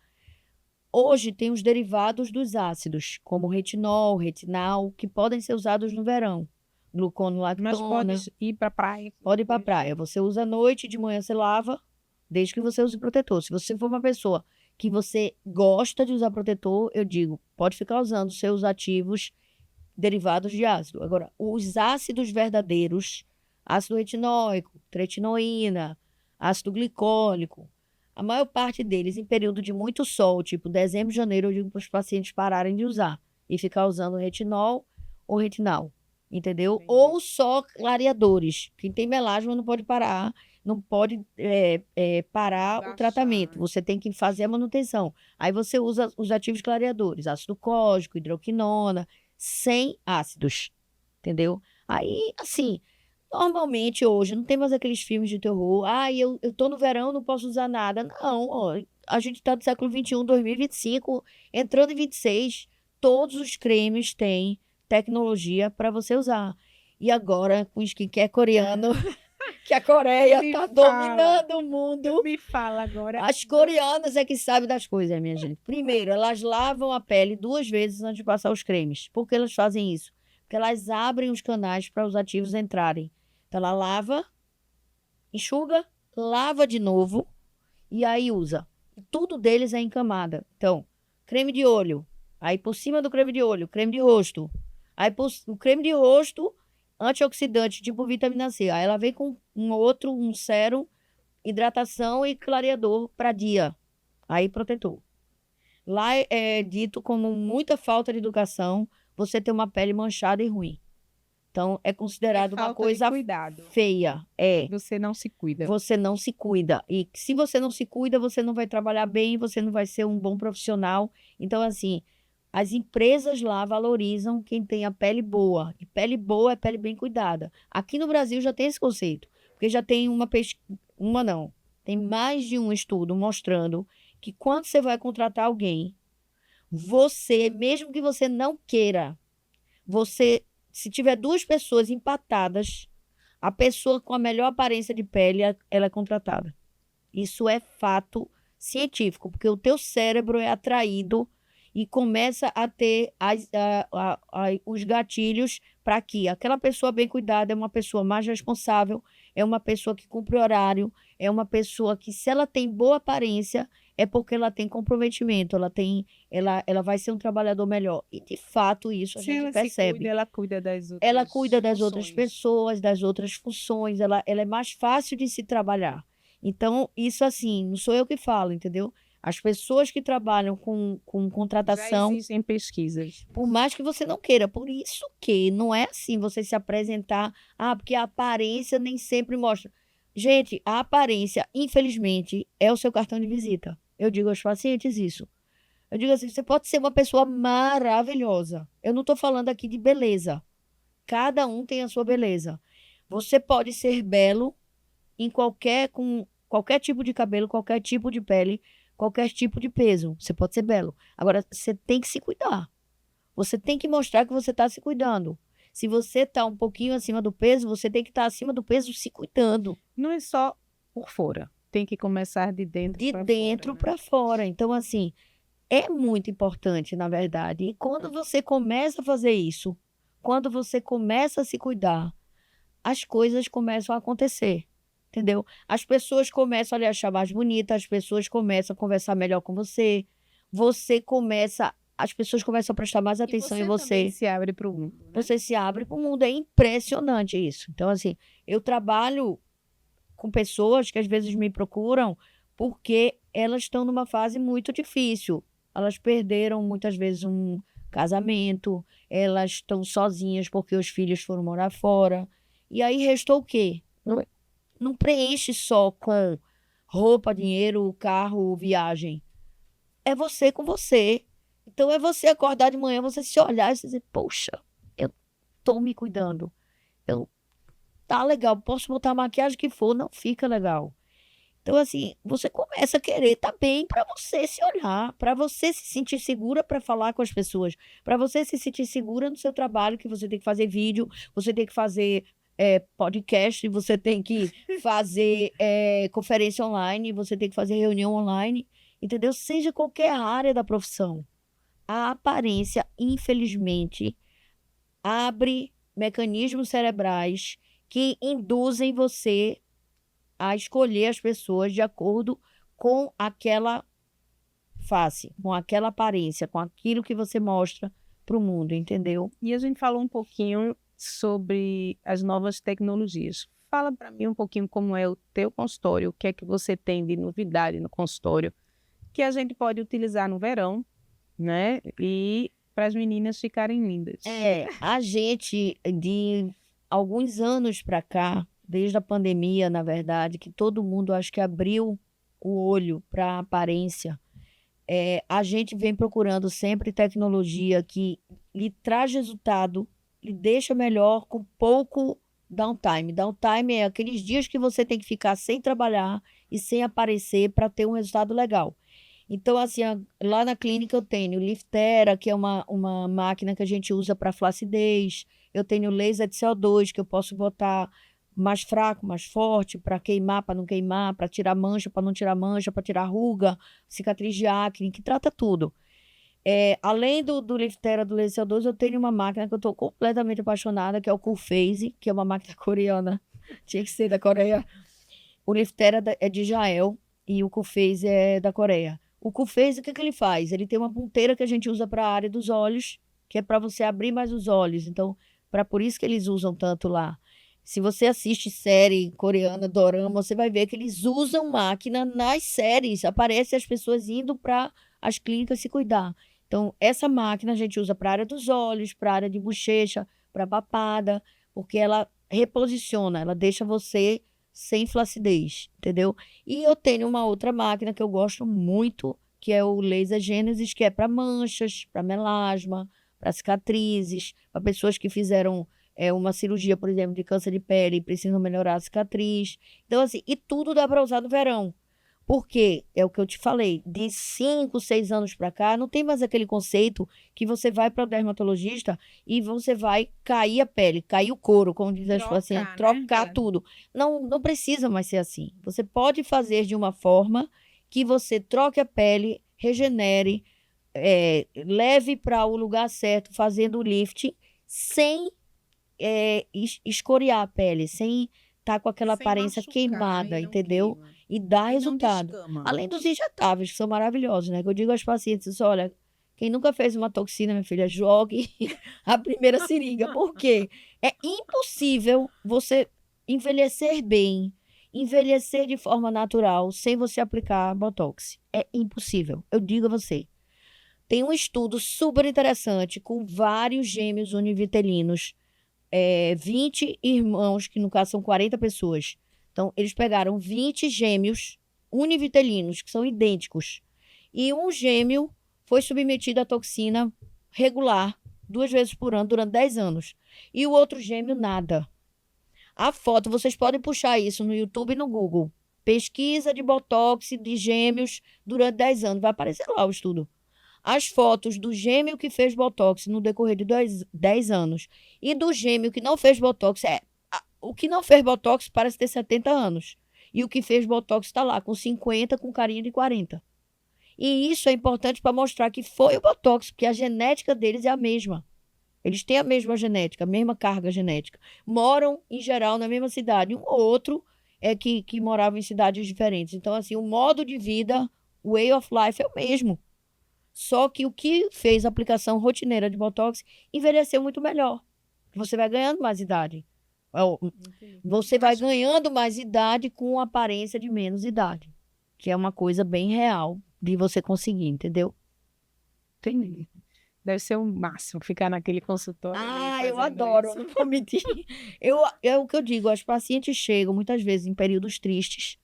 Hoje, tem os derivados dos ácidos, como retinol, retinal, que podem ser usados no verão. Mas Gluconolactona. pode ir para a praia. Pode ir para a praia. Você usa à noite, de manhã você lava, desde que você use protetor. Se você for uma pessoa que você gosta de usar protetor, eu digo, pode ficar usando seus ativos derivados de ácido. Agora, os ácidos verdadeiros, ácido retinóico, tretinoína, ácido glicólico, a maior parte deles em período de muito sol, tipo dezembro, janeiro, eu digo para os pacientes pararem de usar e ficar usando retinol ou retinal, entendeu? Entendi. Ou só clareadores. Quem tem melasma não pode parar, não pode parar o Baixar, tratamento. né? Você tem que fazer a manutenção. Aí você usa os ativos clareadores, ácido cógico, hidroquinona, sem ácidos, entendeu? Aí, assim, normalmente hoje não tem mais aqueles filmes de terror. Eu tô no verão, não posso usar nada. Não, ó, a gente tá no século XXI, 2025, entrando em 26, todos os cremes têm tecnologia para você usar. E agora, com o skincare coreano, que a Coreia Me tá fala. dominando o mundo. Me fala agora. As coreanas é que sabem das coisas, minha gente. Primeiro, elas lavam a pele 2 vezes antes de passar os cremes. Por que elas fazem isso? Porque elas abrem os canais para os ativos entrarem. Então, ela lava, enxuga, lava de novo e aí usa. Tudo deles é em camada. Então, creme de olho. Aí, por cima do creme de olho, creme de rosto. Aí, o creme de rosto, antioxidante, tipo vitamina C. Aí, ela vem com um sérum, hidratação e clareador para dia. Aí, protetor. Lá é dito como muita falta de educação você ter uma pele manchada e ruim. Então, é considerado uma falta de coisa cuidado. feia. Você não se cuida. Você não se cuida. E se você não se cuida, você não vai trabalhar bem, você não vai ser um bom profissional. Então, assim, as empresas lá valorizam quem tem a pele boa. E pele boa é pele bem cuidada. Aqui no Brasil já tem esse conceito. Porque já tem tem tem mais de um estudo mostrando que quando você vai contratar alguém, você, mesmo que você não queira, se tiver duas pessoas empatadas, a pessoa com a melhor aparência de pele, ela é contratada. Isso é fato científico, porque o teu cérebro é atraído e começa a ter os gatilhos para que aquela pessoa bem cuidada é uma pessoa mais responsável, é uma pessoa que cumpre horário, é uma pessoa que, se ela tem boa aparência, é porque ela tem comprometimento, ela vai ser um trabalhador melhor. E, de fato, isso a Se gente ela se percebe. cuida, ela cuida das outras Ela cuida das outras funções. pessoas, das outras funções, ela é mais fácil de se trabalhar. Então, isso assim, não sou eu que falo, entendeu? As pessoas que trabalham com Já contratação, existem pesquisas. por mais que você não queira, por isso que não é assim você se apresentar, porque a aparência nem sempre mostra. Gente, a aparência, infelizmente, é o seu cartão de visita. Eu digo aos pacientes isso. Eu digo assim, você pode ser uma pessoa maravilhosa. Eu não estou falando aqui de beleza. Cada um tem a sua beleza. Você pode ser belo com qualquer tipo de cabelo, qualquer tipo de pele, qualquer tipo de peso. Você pode ser belo. Agora, você tem que se cuidar. Você tem que mostrar que você está se cuidando. Se você está um pouquinho acima do peso, você tem que estar acima do peso se cuidando. Não é só por fora. Tem que começar de dentro De para dentro fora, né? para fora. Então, assim, é muito importante, na verdade. E quando você começa a fazer isso, quando você começa a se cuidar, as coisas começam a acontecer. Entendeu? As pessoas começam a lhe achar mais bonita, as pessoas começam a conversar melhor com você. As pessoas começam a prestar mais atenção em você. também se abre para o mundo, né? Você se abre para o mundo. É impressionante isso. Então, assim, eu trabalho com pessoas que às vezes me procuram porque elas estão numa fase muito difícil. Elas perderam muitas vezes um casamento, elas estão sozinhas porque os filhos foram morar fora. E aí restou o quê? Não preenche só com roupa, dinheiro, carro, viagem. É você com você. Então é você acordar de manhã, você se olhar e você dizer, poxa, eu tô me cuidando. Tá legal, posso botar a maquiagem que for, não fica legal. Então, assim, você começa a querer tá bem para você se olhar, para você se sentir segura para falar com as pessoas, para você se sentir segura no seu trabalho, que você tem que fazer vídeo, você tem que fazer podcast, você tem que fazer conferência online, você tem que fazer reunião online, entendeu? Seja qualquer área da profissão. A aparência, infelizmente, abre mecanismos cerebrais que induzem você a escolher as pessoas de acordo com aquela face, com aquela aparência, com aquilo que você mostra para o mundo, entendeu? E a gente falou um pouquinho sobre as novas tecnologias. Fala para mim um pouquinho como é o teu consultório, o que é que você tem de novidade no consultório, que a gente pode utilizar no verão, né? E para as meninas ficarem lindas. A gente, de alguns anos para cá, desde a pandemia, na verdade, que todo mundo acho que abriu o olho para a aparência, a gente vem procurando sempre tecnologia que lhe traz resultado, lhe deixa melhor com pouco downtime. Downtime é aqueles dias que você tem que ficar sem trabalhar e sem aparecer para ter um resultado legal. Então, assim, lá na clínica eu tenho Liftera, que é uma máquina que a gente usa para flacidez. Eu tenho laser de CO2, que eu posso botar mais fraco, mais forte, para queimar, para não queimar, para tirar mancha, para não tirar mancha, para tirar ruga, cicatriz de acne, que trata tudo. Além do Liftera, do laser CO2, eu tenho uma máquina que eu estou completamente apaixonada, que é o Coolphase, que é uma máquina coreana. Tinha que ser da Coreia. O Liftera é de Israel e o Coolphase é da Coreia. O Coolphase, o que ele faz? Ele tem uma ponteira que a gente usa para a área dos olhos, que é para você abrir mais os olhos. Então, por isso que eles usam tanto lá. Se você assiste série coreana, dorama, você vai ver que eles usam máquina nas séries. Aparece as pessoas indo para as clínicas se cuidar. Então, essa máquina a gente usa para a área dos olhos, para a área de bochecha, para papada, porque ela reposiciona, ela deixa você sem flacidez, entendeu? E eu tenho uma outra máquina que eu gosto muito, que é o Laser Gênesis, que é para manchas, para melasma, para cicatrizes, para pessoas que fizeram uma cirurgia, por exemplo, de câncer de pele e precisam melhorar a cicatriz. Então, assim, e tudo dá para usar no verão. Porque, é o que eu te falei, de 5, 6 anos para cá, não tem mais aquele conceito que você vai para o dermatologista e você vai cair a pele, cair o couro, como diz as pacientes, trocar tudo. Não, não precisa mais ser assim. Você pode fazer de uma forma que você troque a pele, regenere, leve para o lugar certo, fazendo o lift, sem escoriar a pele, sem estar com aquela Sem aparência machucar queimada, e não entendeu? queima. E dá E não resultado. descama. Além dos injetáveis, que são maravilhosos, né? Que eu digo aos pacientes, olha, quem nunca fez uma toxina, minha filha, jogue a primeira seringa. Por quê? É impossível você envelhecer bem, envelhecer de forma natural, sem você aplicar Botox. É impossível. Eu digo a você. Tem um estudo super interessante com vários gêmeos univitelinos, 20 irmãos, que no caso são 40 pessoas. Então, eles pegaram 20 gêmeos univitelinos, que são idênticos, e um gêmeo foi submetido à toxina regular, 2 vezes por ano, durante 10 anos. E o outro gêmeo, nada. A foto, vocês podem puxar isso no YouTube e no Google. Pesquisa de Botox de gêmeos durante 10 anos. Vai aparecer lá o estudo. As fotos do gêmeo que fez Botox no decorrer de 10 anos e do gêmeo que não fez Botox. O que não fez Botox parece ter 70 anos. E o que fez Botox está lá, com 50, com carinha de 40. E isso é importante para mostrar que foi o Botox, porque a genética deles é a mesma. Eles têm a mesma genética, a mesma carga genética. Moram, em geral, na mesma cidade. Um ou outro é que morava em cidades diferentes. Então, assim, o modo de vida, o way of life é o mesmo. Só que o que fez a aplicação rotineira de Botox envelheceu muito melhor. Você vai ganhando mais idade. Você vai ganhando mais idade com aparência de menos idade. Que é uma coisa bem real de você conseguir, entendeu? Entendi. Deve ser o máximo ficar naquele consultório. Eu adoro, não vou mentir. É o que eu digo, as pacientes chegam muitas vezes em períodos tristes.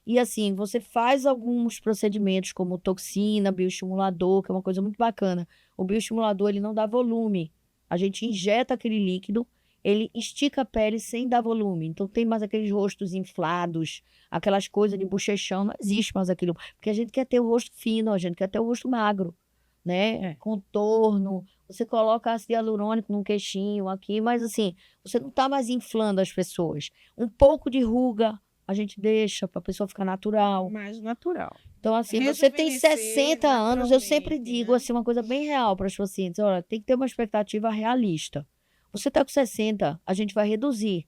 E assim, você faz alguns procedimentos como toxina, bioestimulador, que é uma coisa muito bacana. O bioestimulador, ele não dá volume. A gente injeta aquele líquido, ele estica a pele sem dar volume. Então tem mais aqueles rostos inflados, aquelas coisas de bochechão, não existe mais aquilo. Porque a gente quer ter o rosto fino, a gente quer ter o rosto magro, né? Contorno, você coloca ácido hialurônico no queixinho aqui, mas assim, você não tá mais inflando as pessoas. Um pouco de ruga, a gente deixa para a pessoa ficar natural. Mais natural. Então, assim, você tem Rejuvenescer 60 anos, eu sempre naturalmente, digo né? assim, uma coisa bem real para as pacientes. Olha, tem que ter uma expectativa realista. Você está com 60, a gente vai reduzir.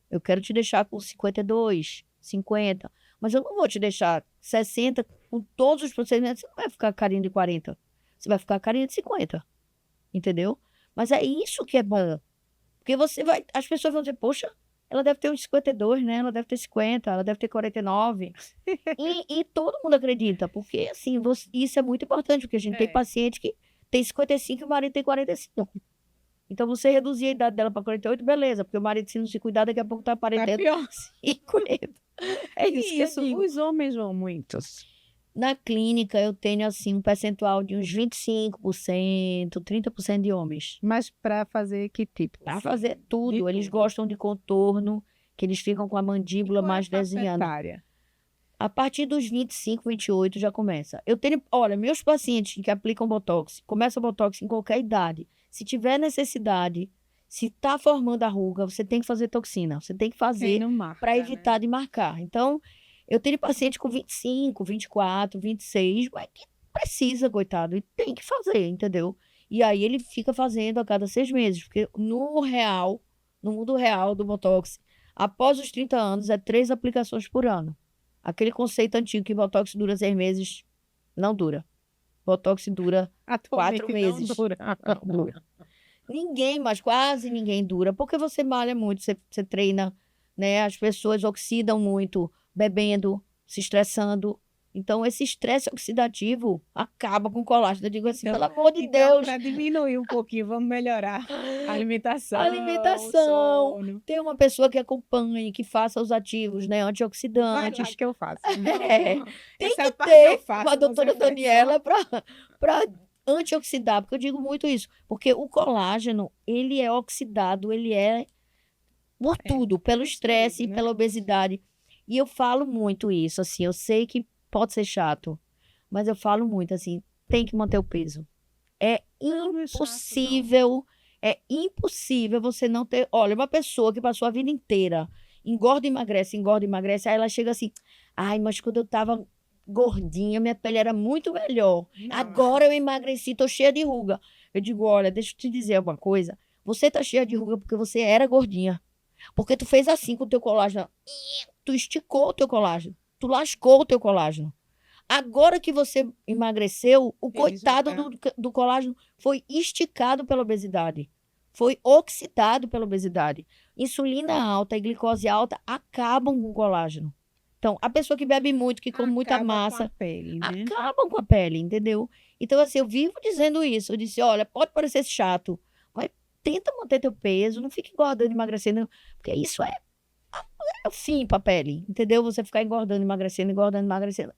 Eu quero te deixar com 52, 50, mas eu não vou te deixar 60 com todos os procedimentos. Você não vai ficar carinha de 40, você vai ficar carinha de 50, entendeu? Mas é isso que é bom. Porque as pessoas vão dizer, poxa, ela deve ter uns 52, né? Ela deve ter 50, ela deve ter 49. E todo mundo acredita, porque assim, isso é muito importante, porque a gente tem paciente que tem 55 e o marido tem 45. Então, você reduzir a idade dela para 48, beleza, porque o marido, se não se cuidar, daqui a pouco tá aparentando pior. 50. É isso que eu digo. Os homens vão muitos. Na clínica, eu tenho, assim, um percentual de uns 25%, 30% de homens. Mas para fazer que tipo? Para fazer tudo. De Eles tudo. gostam de contorno, que eles ficam com a mandíbula mais desenhada. Área. A partir dos 25, 28 já começa. Eu tenho, olha, meus pacientes que aplicam Botox, começam Botox em qualquer idade. Se tiver necessidade, se está formando a ruga, você tem que fazer toxina. Você tem que fazer para evitar de marcar. Então, eu tenho paciente com 25, 24, 26, mas que precisa, coitado, e tem que fazer, entendeu? E aí ele fica fazendo a cada 6 meses, porque no mundo real do Botox, após os 30 anos, é 3 aplicações por ano. Aquele conceito antigo que Botox dura 6 meses, não dura. Botox dura 4 meses. Não dura. Quase ninguém dura, porque você malha muito, você treina, né? As pessoas oxidam muito, bebendo, se estressando. Então, esse estresse oxidativo acaba com o colágeno. Eu digo assim, pelo amor de Deus. Para diminuir um pouquinho, vamos melhorar a alimentação. Alimentação. O sono. Tem uma pessoa que acompanhe, que faça os ativos, né? Antioxidantes. Acho que eu faço. Tem Essa que parte que eu ter faço, com a doutora você faz Daniela para antioxidar, porque eu digo muito isso, porque o colágeno, ele é oxidado, ele é por tudo, pelo estresse, né? pela obesidade. E eu falo muito isso, assim, eu sei que pode ser chato, mas eu falo muito assim, tem que manter o peso. É Não é chato, não. impossível, é impossível você não ter... Olha, uma pessoa que passou a vida inteira, engorda e emagrece, aí ela chega assim, ai, mas quando eu tava gordinha, minha pele era muito melhor. Não. Agora eu emagreci, tô cheia de ruga. Eu digo, olha, deixa eu te dizer uma coisa, você tá cheia de ruga porque você era gordinha. Porque tu fez assim com o teu colágeno. Tu esticou o teu colágeno. Tu lascou o teu colágeno. Agora que você emagreceu, o Ele coitado já do colágeno foi esticado pela obesidade. Foi oxidado pela obesidade. Insulina alta e glicose alta acabam com o colágeno. Então, a pessoa que bebe muito, que come muita Acaba com a massa, pele, né? acabam com a pele, entendeu? Então, assim, eu vivo dizendo isso. Eu disse, olha, pode parecer chato, mas tenta manter teu peso, não fique engordando, emagrecendo, porque isso é o fim para a pele, entendeu? Você ficar engordando, emagrecendo,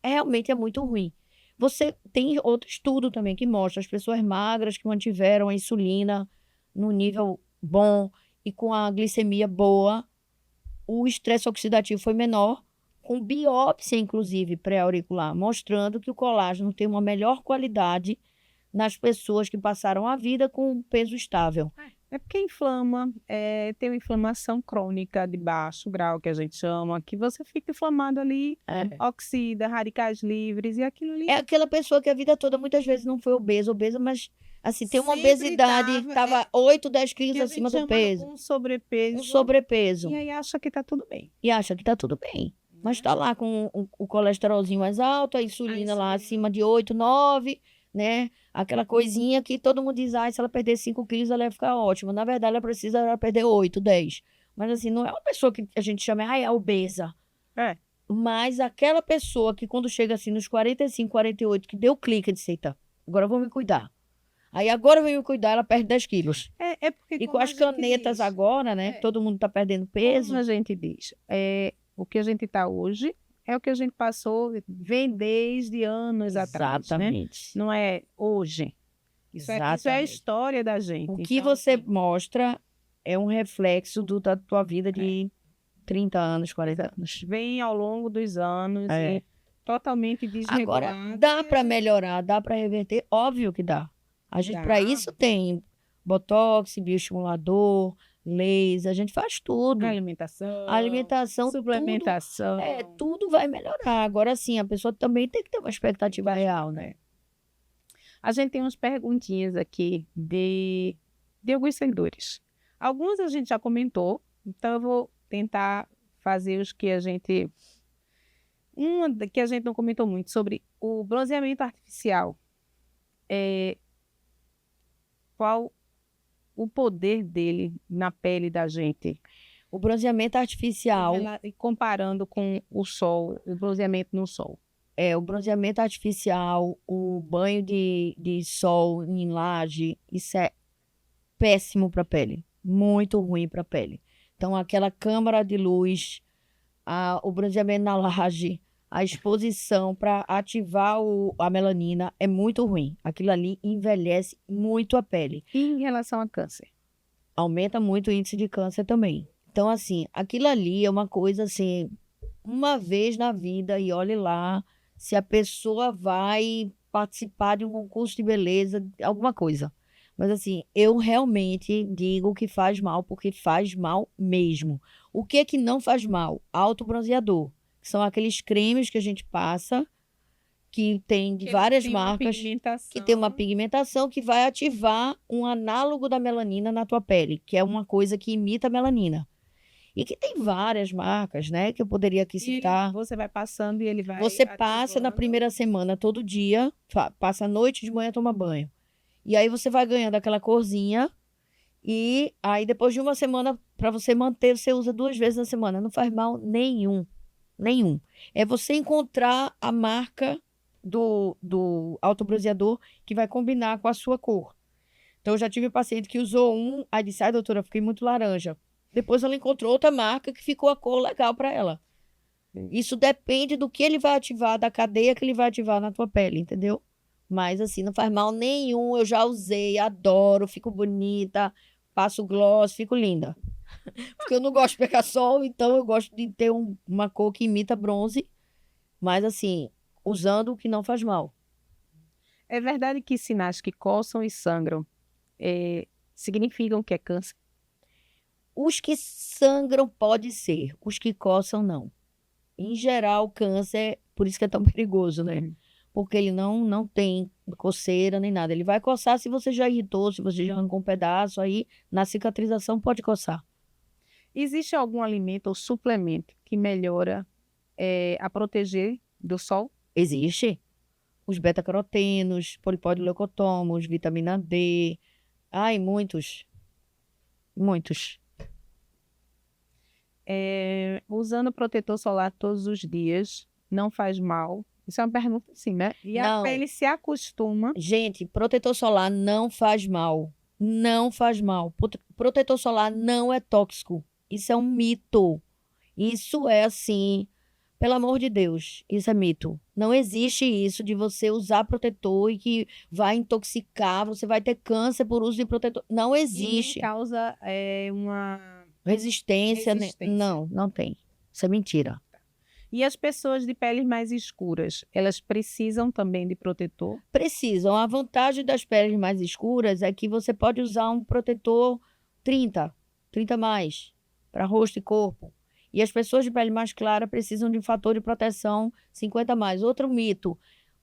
realmente é muito ruim. Você tem outro estudo também que mostra as pessoas magras que mantiveram a insulina no nível bom e com a glicemia boa, o estresse oxidativo foi menor, com biópsia, inclusive, pré-auricular, mostrando que o colágeno tem uma melhor qualidade nas pessoas que passaram a vida com um peso estável. É porque inflama, tem uma inflamação crônica de baixo grau, que a gente chama, que você fica inflamado ali, oxida, radicais livres, e aquilo ali É aquela pessoa que a vida toda, muitas vezes, não foi obesa, mas, assim, tem uma sempre obesidade, estava 8, 10 quilos que a acima gente do chama peso, um sobrepeso, um sobrepeso, e aí acha que tá tudo bem. e acha que tá tudo bem. Mas tá lá com o colesterolzinho mais alto, a insulina lá acima de 8, 9, né? Aquela coisinha que todo mundo diz, se ela perder 5 quilos, ela vai ficar ótima. Na verdade, ela precisa perder 8, 10. Mas, assim, não é uma pessoa que a gente chama, é obesa. É. Mas aquela pessoa que quando chega assim nos 45, 48, que deu clique de eita, agora eu vou me cuidar. Aí agora eu vou me cuidar, ela perde 10 quilos. É porque, E com como a as gente canetas diz, agora, né? Todo mundo tá perdendo peso. como a gente diz, o que a gente tá hoje é o que a gente passou, vem desde anos atrás, né? Exatamente. Não é hoje. Isso é a Exatamente. história da gente. O que Então, você assim, mostra é um reflexo da tua vida de 30 anos, 40 anos. vem ao longo dos anos e totalmente desregulado. Agora, dá para melhorar, dá para reverter? Óbvio que dá. A gente, Dá. para isso, tem botox, bioestimulador, laser, a gente faz tudo. Alimentação, A alimentação, suplementação. tudo vai melhorar. Agora sim, a pessoa também tem que ter uma expectativa real, né? A gente tem umas perguntinhas aqui de alguns seguidores. Alguns a gente já comentou, então eu vou tentar fazer os que a gente... Uma que a gente não comentou muito, sobre o bronzeamento artificial. Qual o poder dele na pele da gente? O bronzeamento artificial... Comparando com o sol, o bronzeamento no sol. O bronzeamento artificial, o banho de sol em laje, isso é péssimo para a pele, muito ruim para a pele. Então, aquela câmara de luz, o bronzeamento na laje, a exposição para ativar a melanina é muito ruim. Aquilo ali envelhece muito a pele. E em relação a câncer? Aumenta muito o índice de câncer também. Então, assim, aquilo ali é uma coisa assim, uma vez na vida, e olhe lá se a pessoa vai participar de um concurso de beleza, alguma coisa. Mas, assim, eu realmente digo que faz mal, porque faz mal mesmo. O que é que não faz mal? Autobronzeador. Que são aqueles cremes que a gente passa, que tem de várias marcas, que tem uma pigmentação que vai ativar um análogo da melanina na tua pele, que é uma coisa que imita a melanina. E que tem várias marcas, né, que eu poderia aqui citar. Você vai passando e ele vai Você passa na primeira semana todo dia, passa à noite, de manhã toma banho. E aí você vai ganhando aquela corzinha, e aí depois de uma semana, para você manter, você usa 2 vezes na semana. Não faz mal nenhum. Nenhum. É você encontrar a marca do autobronzeador que vai combinar com a sua cor. Então, eu já tive paciente que usou um, aí disse, doutora, eu fiquei muito laranja. Depois ela encontrou outra marca que ficou a cor legal para ela. Isso depende do que ele vai ativar, da cadeia que ele vai ativar na tua pele, entendeu? Mas, assim, não faz mal nenhum. Eu já usei, adoro, fico bonita, passo gloss, fico linda. Porque eu não gosto de pegar sol, então eu gosto de ter uma cor que imita bronze. Mas, assim, usando o que não faz mal. É verdade que sinais que coçam e sangram significam que é câncer? Os que sangram pode ser, os que coçam não. Em geral, câncer, por isso que é tão perigoso, né? Porque ele não tem coceira nem nada. Ele vai coçar se você já irritou, se você já arrancou um pedaço, aí na cicatrização pode coçar. Existe algum alimento ou suplemento que melhora a proteger do sol? Existe. Os beta-carotenos, polipodileucotomos, vitamina D. Ai, muitos. Muitos. Usando protetor solar todos os dias não faz mal? Isso é uma pergunta assim, né? E a Não. pele se acostuma. Gente, protetor solar não faz mal. Não faz mal. Protetor solar não é tóxico. Isso é um mito. Isso é assim, pelo amor de Deus, isso é mito. Não existe isso de você usar protetor e que vai intoxicar, você vai ter câncer por uso de protetor. Não existe. E causa uma Resistência, resistência. não tem. Isso é mentira. E as pessoas de peles mais escuras, elas precisam também de protetor? Precisam. A vantagem das peles mais escuras é que você pode usar um protetor 30 mais, para rosto e corpo. E as pessoas de pele mais clara precisam de um fator de proteção 50 mais. Outro mito.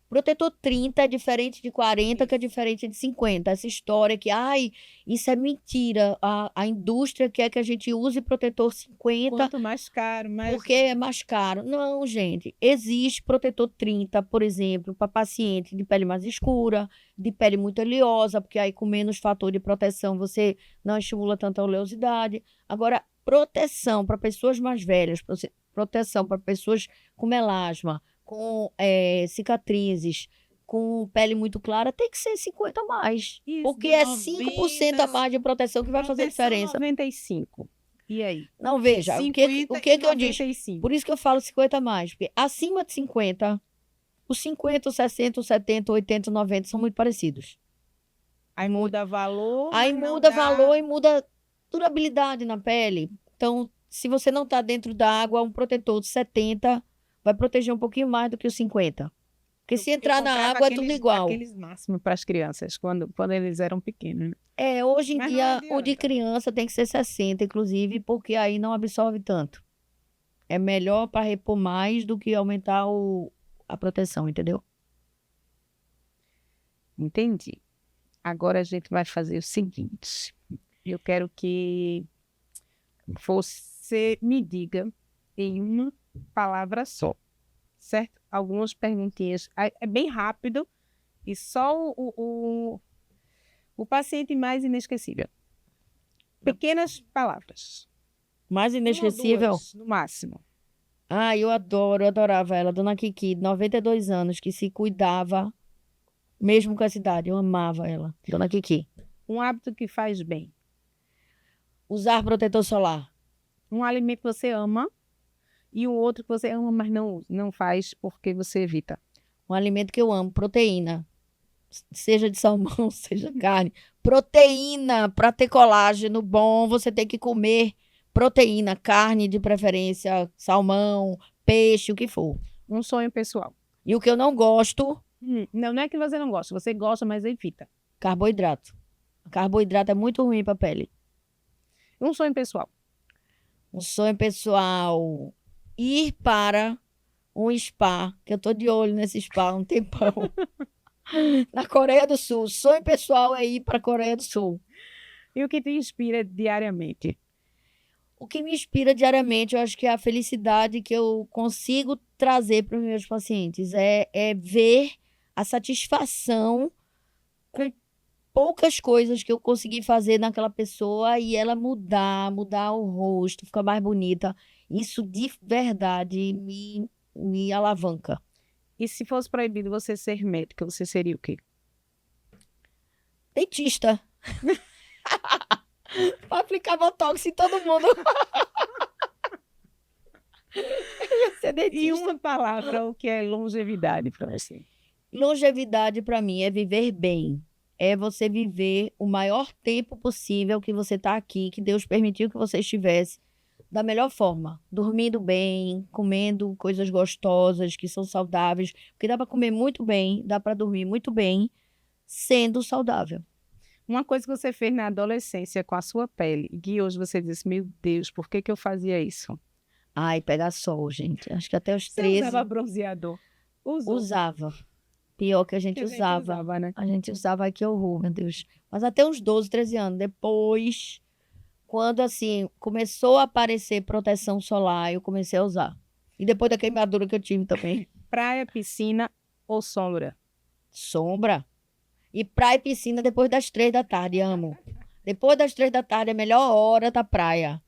Protetor 30 é diferente de 40, que é diferente de 50. Essa história que, isso é mentira. A indústria quer que a gente use protetor 50. Quanto mais caro, mais... Porque é mais caro. Não, gente. Existe protetor 30, por exemplo, para paciente de pele mais escura, de pele muito oleosa, porque aí com menos fator de proteção você não estimula tanto a oleosidade. Agora, proteção para pessoas mais velhas, proteção para pessoas com melasma, com cicatrizes, com pele muito clara, tem que ser 50 mais. Isso, Porque de é 90, 5% a mais de proteção que vai fazer diferença. 95. E aí? Não, veja, o que eu disse? 95. Por isso que eu falo 50 mais, porque acima de 50, os 50, os 60, os 70, 80, 90 são muito parecidos. Aí muda valor. Aí mas não muda dá- valor e muda durabilidade na pele. Então, se você não está dentro da água, um protetor de 70 vai proteger um pouquinho mais do que os 50. Porque se Eu entrar na comprava água é tudo igual. Aqueles máximos para as crianças, quando eles eram pequenos. Né? Hoje em Mas não dia, adianta. o de criança tem que ser 60, inclusive, porque aí não absorve tanto. É melhor para repor mais do que aumentar a proteção, entendeu? Entendi. Agora a gente vai fazer o seguinte. Eu quero que você me diga em uma palavra só, certo? Algumas perguntinhas. É bem rápido e só o paciente mais inesquecível. Pequenas palavras. Mais Uma ou inesquecível. duas, no máximo. Eu adorava ela, Dona Kiki, 92 anos, que se cuidava, mesmo com essa idade. Eu amava ela, Dona Kiki. Um hábito que faz bem. Usar protetor solar. Um alimento que você ama e o outro que você ama, mas não faz porque você evita. Um alimento que eu amo, proteína. Seja de salmão, seja carne. Proteína, para ter colágeno bom, você tem que comer proteína, carne de preferência, salmão, peixe, o que for. Um sonho pessoal. E o que eu não gosto, Não é que você não gosta, você gosta, mas evita. carboidrato. Carboidrato é muito ruim para a pele. Um sonho pessoal. Um sonho pessoal, ir para um spa, que eu tô de olho nesse spa há um tempão. Na Coreia do Sul. Sonho pessoal é ir para a Coreia do Sul. E o que te inspira diariamente? O que me inspira diariamente, eu acho que é a felicidade que eu consigo trazer para os meus pacientes. É ver a satisfação com poucas coisas que eu consegui fazer naquela pessoa e ela mudar o rosto, ficar mais bonita. Isso de verdade me alavanca. E se fosse proibido você ser médica, você seria o quê? Dentista. Pra aplicar botox em todo mundo. Eu ia ser dentista. E uma palavra, o que é longevidade para você? Longevidade para mim é viver bem. É você viver o maior tempo possível que você está aqui, que Deus permitiu que você estivesse da melhor forma, dormindo bem, comendo coisas gostosas, que são saudáveis, porque dá para comer muito bem, dá para dormir muito bem, sendo saudável. Uma coisa que você fez na adolescência com a sua pele, e que hoje você diz, meu Deus, por que que eu fazia isso? Ai, pegar sol, gente. Acho que até os Você 13 usava bronzeador? Usou. usava. Pior que a gente Que a gente usava. usava, né? A gente usava, ai, que horror, meu Deus. Mas até uns 12, 13 anos. Depois, quando assim, começou a aparecer proteção solar, eu comecei a usar. E depois da queimadura que eu tive também. Praia, piscina ou sombra? Sombra. E praia e piscina depois das 3 da tarde, amo. Depois das 3 da tarde é a melhor hora da praia.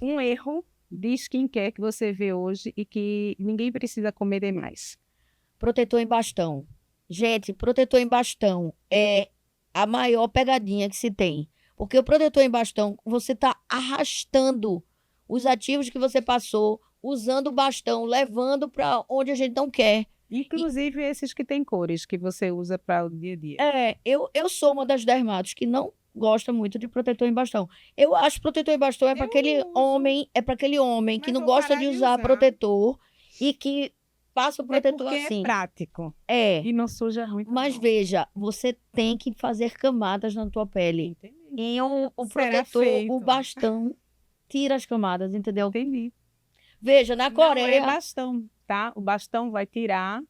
Um erro de skincare que você vê hoje e que ninguém precisa comer mais. Protetor em bastão. Gente, protetor em bastão é a maior pegadinha que se tem. Porque o protetor em bastão, você está arrastando os ativos que você passou, usando o bastão, levando para onde a gente não quer. Inclusive esses que têm cores, que você usa para o dia a dia. Eu sou uma das dermatos que não gosta muito de protetor em bastão. Eu acho que protetor em bastão é para Eu aquele uso. homem que Mas não vou gosta parar de de usar usar. protetor e que passa o protetor porque assim. é prático É. e não suja muito. Mas não. veja, você tem que fazer camadas na tua pele. Entendi. E o Será protetor, feito. o bastão, tira as camadas, entendeu? Entendi. Veja, na Não é Coreia, bastão, tá? O bastão vai tirar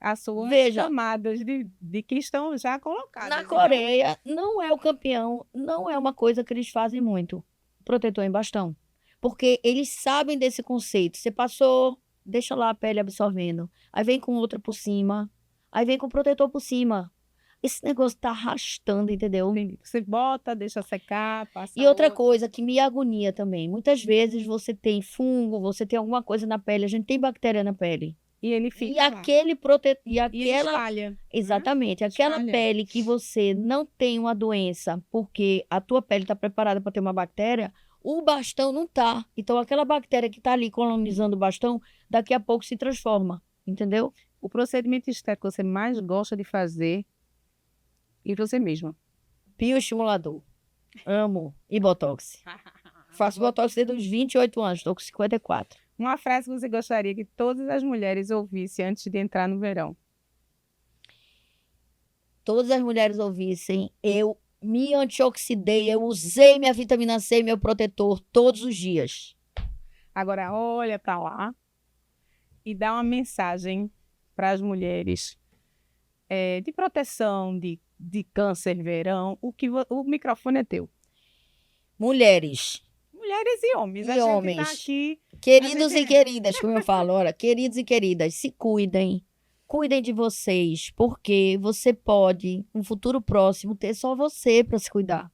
as suas Veja. camadas de que estão já colocadas. na Então, Coreia, não é o campeão, não é uma coisa que eles fazem muito, protetor em bastão. Porque eles sabem desse conceito. Você passou, deixa lá a pele absorvendo. Aí vem com outra por cima. Aí vem com protetor por cima. Esse negócio tá arrastando, entendeu? entendi. Você bota, deixa secar, passa E outra outra. coisa que me agonia também. Muitas vezes você tem fungo, você tem alguma coisa na pele, a gente tem bactéria na pele. E ele fica E lá. aquele protetor. E E ele aquela. espalha. Exatamente. Aquela Espalha. pele que você não tem uma doença porque a tua pele está preparada para ter uma bactéria, o bastão não tá. Então aquela bactéria que está ali colonizando o bastão, daqui a pouco se transforma. Entendeu? O procedimento estético que você mais gosta de fazer e você mesma. Bioestimulador. Amo. E botox. Faço botox desde os 28 anos, estou com 54. Uma frase que você gostaria que todas as mulheres ouvissem antes de entrar no verão. Todas as mulheres ouvissem, eu me antioxidei, eu usei minha vitamina C e meu protetor todos os dias. Agora olha para lá e dá uma mensagem para as mulheres de proteção, de câncer, verão. O microfone é teu. Mulheres, Mulheres e homens. E A gente tá homens. aqui. queridos e queridas, como eu falo, olha, queridos e queridas, se cuidem. Cuidem de vocês, porque você pode, no futuro próximo, ter só você para se cuidar.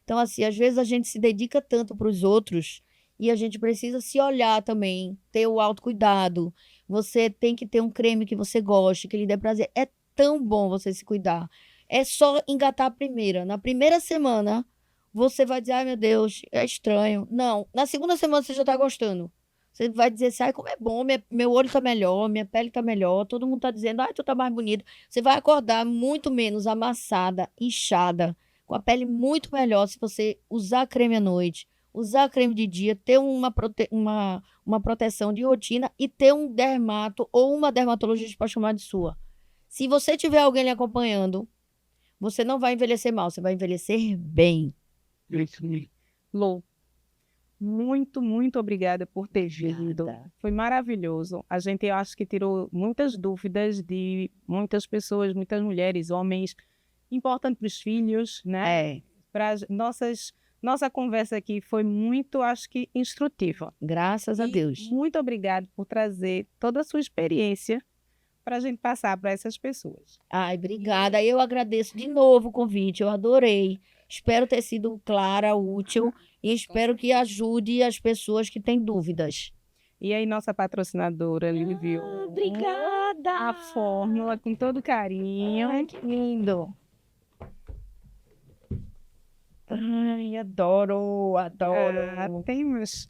Então, assim, às vezes a gente se dedica tanto para os outros e a gente precisa se olhar também, ter o autocuidado. Você tem que ter um creme que você goste, que lhe dê prazer. É tão bom você se cuidar. É só engatar a primeira. Na primeira semana, você vai dizer, ai meu Deus, é estranho. Não, na segunda semana você já está gostando. Você vai dizer assim, ai, como é bom, meu olho tá melhor, minha pele tá melhor, todo mundo tá dizendo, ai, tu tá mais bonita. Você vai acordar muito menos amassada, inchada, com a pele muito melhor se você usar creme à noite, usar creme de dia, ter uma proteção de rotina e ter um dermato ou uma dermatologista para chamar de sua. Se você tiver alguém lhe acompanhando, você não vai envelhecer mal, você vai envelhecer bem. Lô, muito, muito obrigada por ter vindo. Obrigada. Foi maravilhoso. A gente, eu acho que tirou muitas dúvidas de muitas pessoas, muitas mulheres, homens, importante para os filhos, né? É, Para nossa conversa aqui foi muito, acho que, instrutiva. graças a E Deus. muito obrigada por trazer toda a sua experiência para a gente passar para essas pessoas. Ai, obrigada. Eu agradeço de novo o convite, eu adorei. Espero ter sido clara, útil e espero que ajude as pessoas que têm dúvidas. E aí, nossa patrocinadora, Livio, Obrigada! a fórmula com todo carinho. Ai, que lindo! Ai, adoro, adoro. Temos.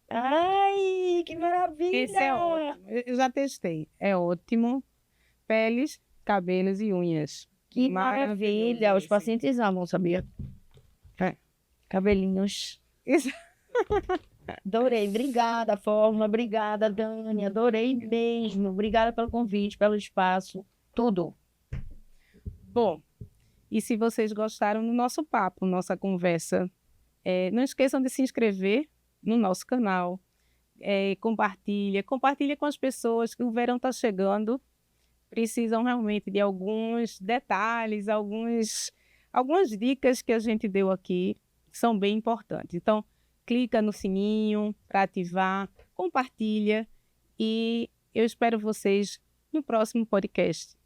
Ai, que maravilha! Esse é ótimo. Eu já testei. É ótimo. Peles, cabelos e unhas. Que Maravilhoso maravilha! Os esse. pacientes amam, sabia? É. Cabelinhos. Isso. Adorei. Obrigada, Fórmula. Obrigada, Dani. Adorei mesmo. Obrigada pelo convite, pelo espaço. Tudo. Bom, e se vocês gostaram do nosso papo, nossa conversa, não esqueçam de se inscrever no nosso canal. Compartilha com as pessoas que o verão está chegando. Precisam realmente de alguns detalhes, algumas dicas que a gente deu aqui, que são bem importantes. Então, clica no sininho para ativar, compartilha e eu espero vocês no próximo podcast.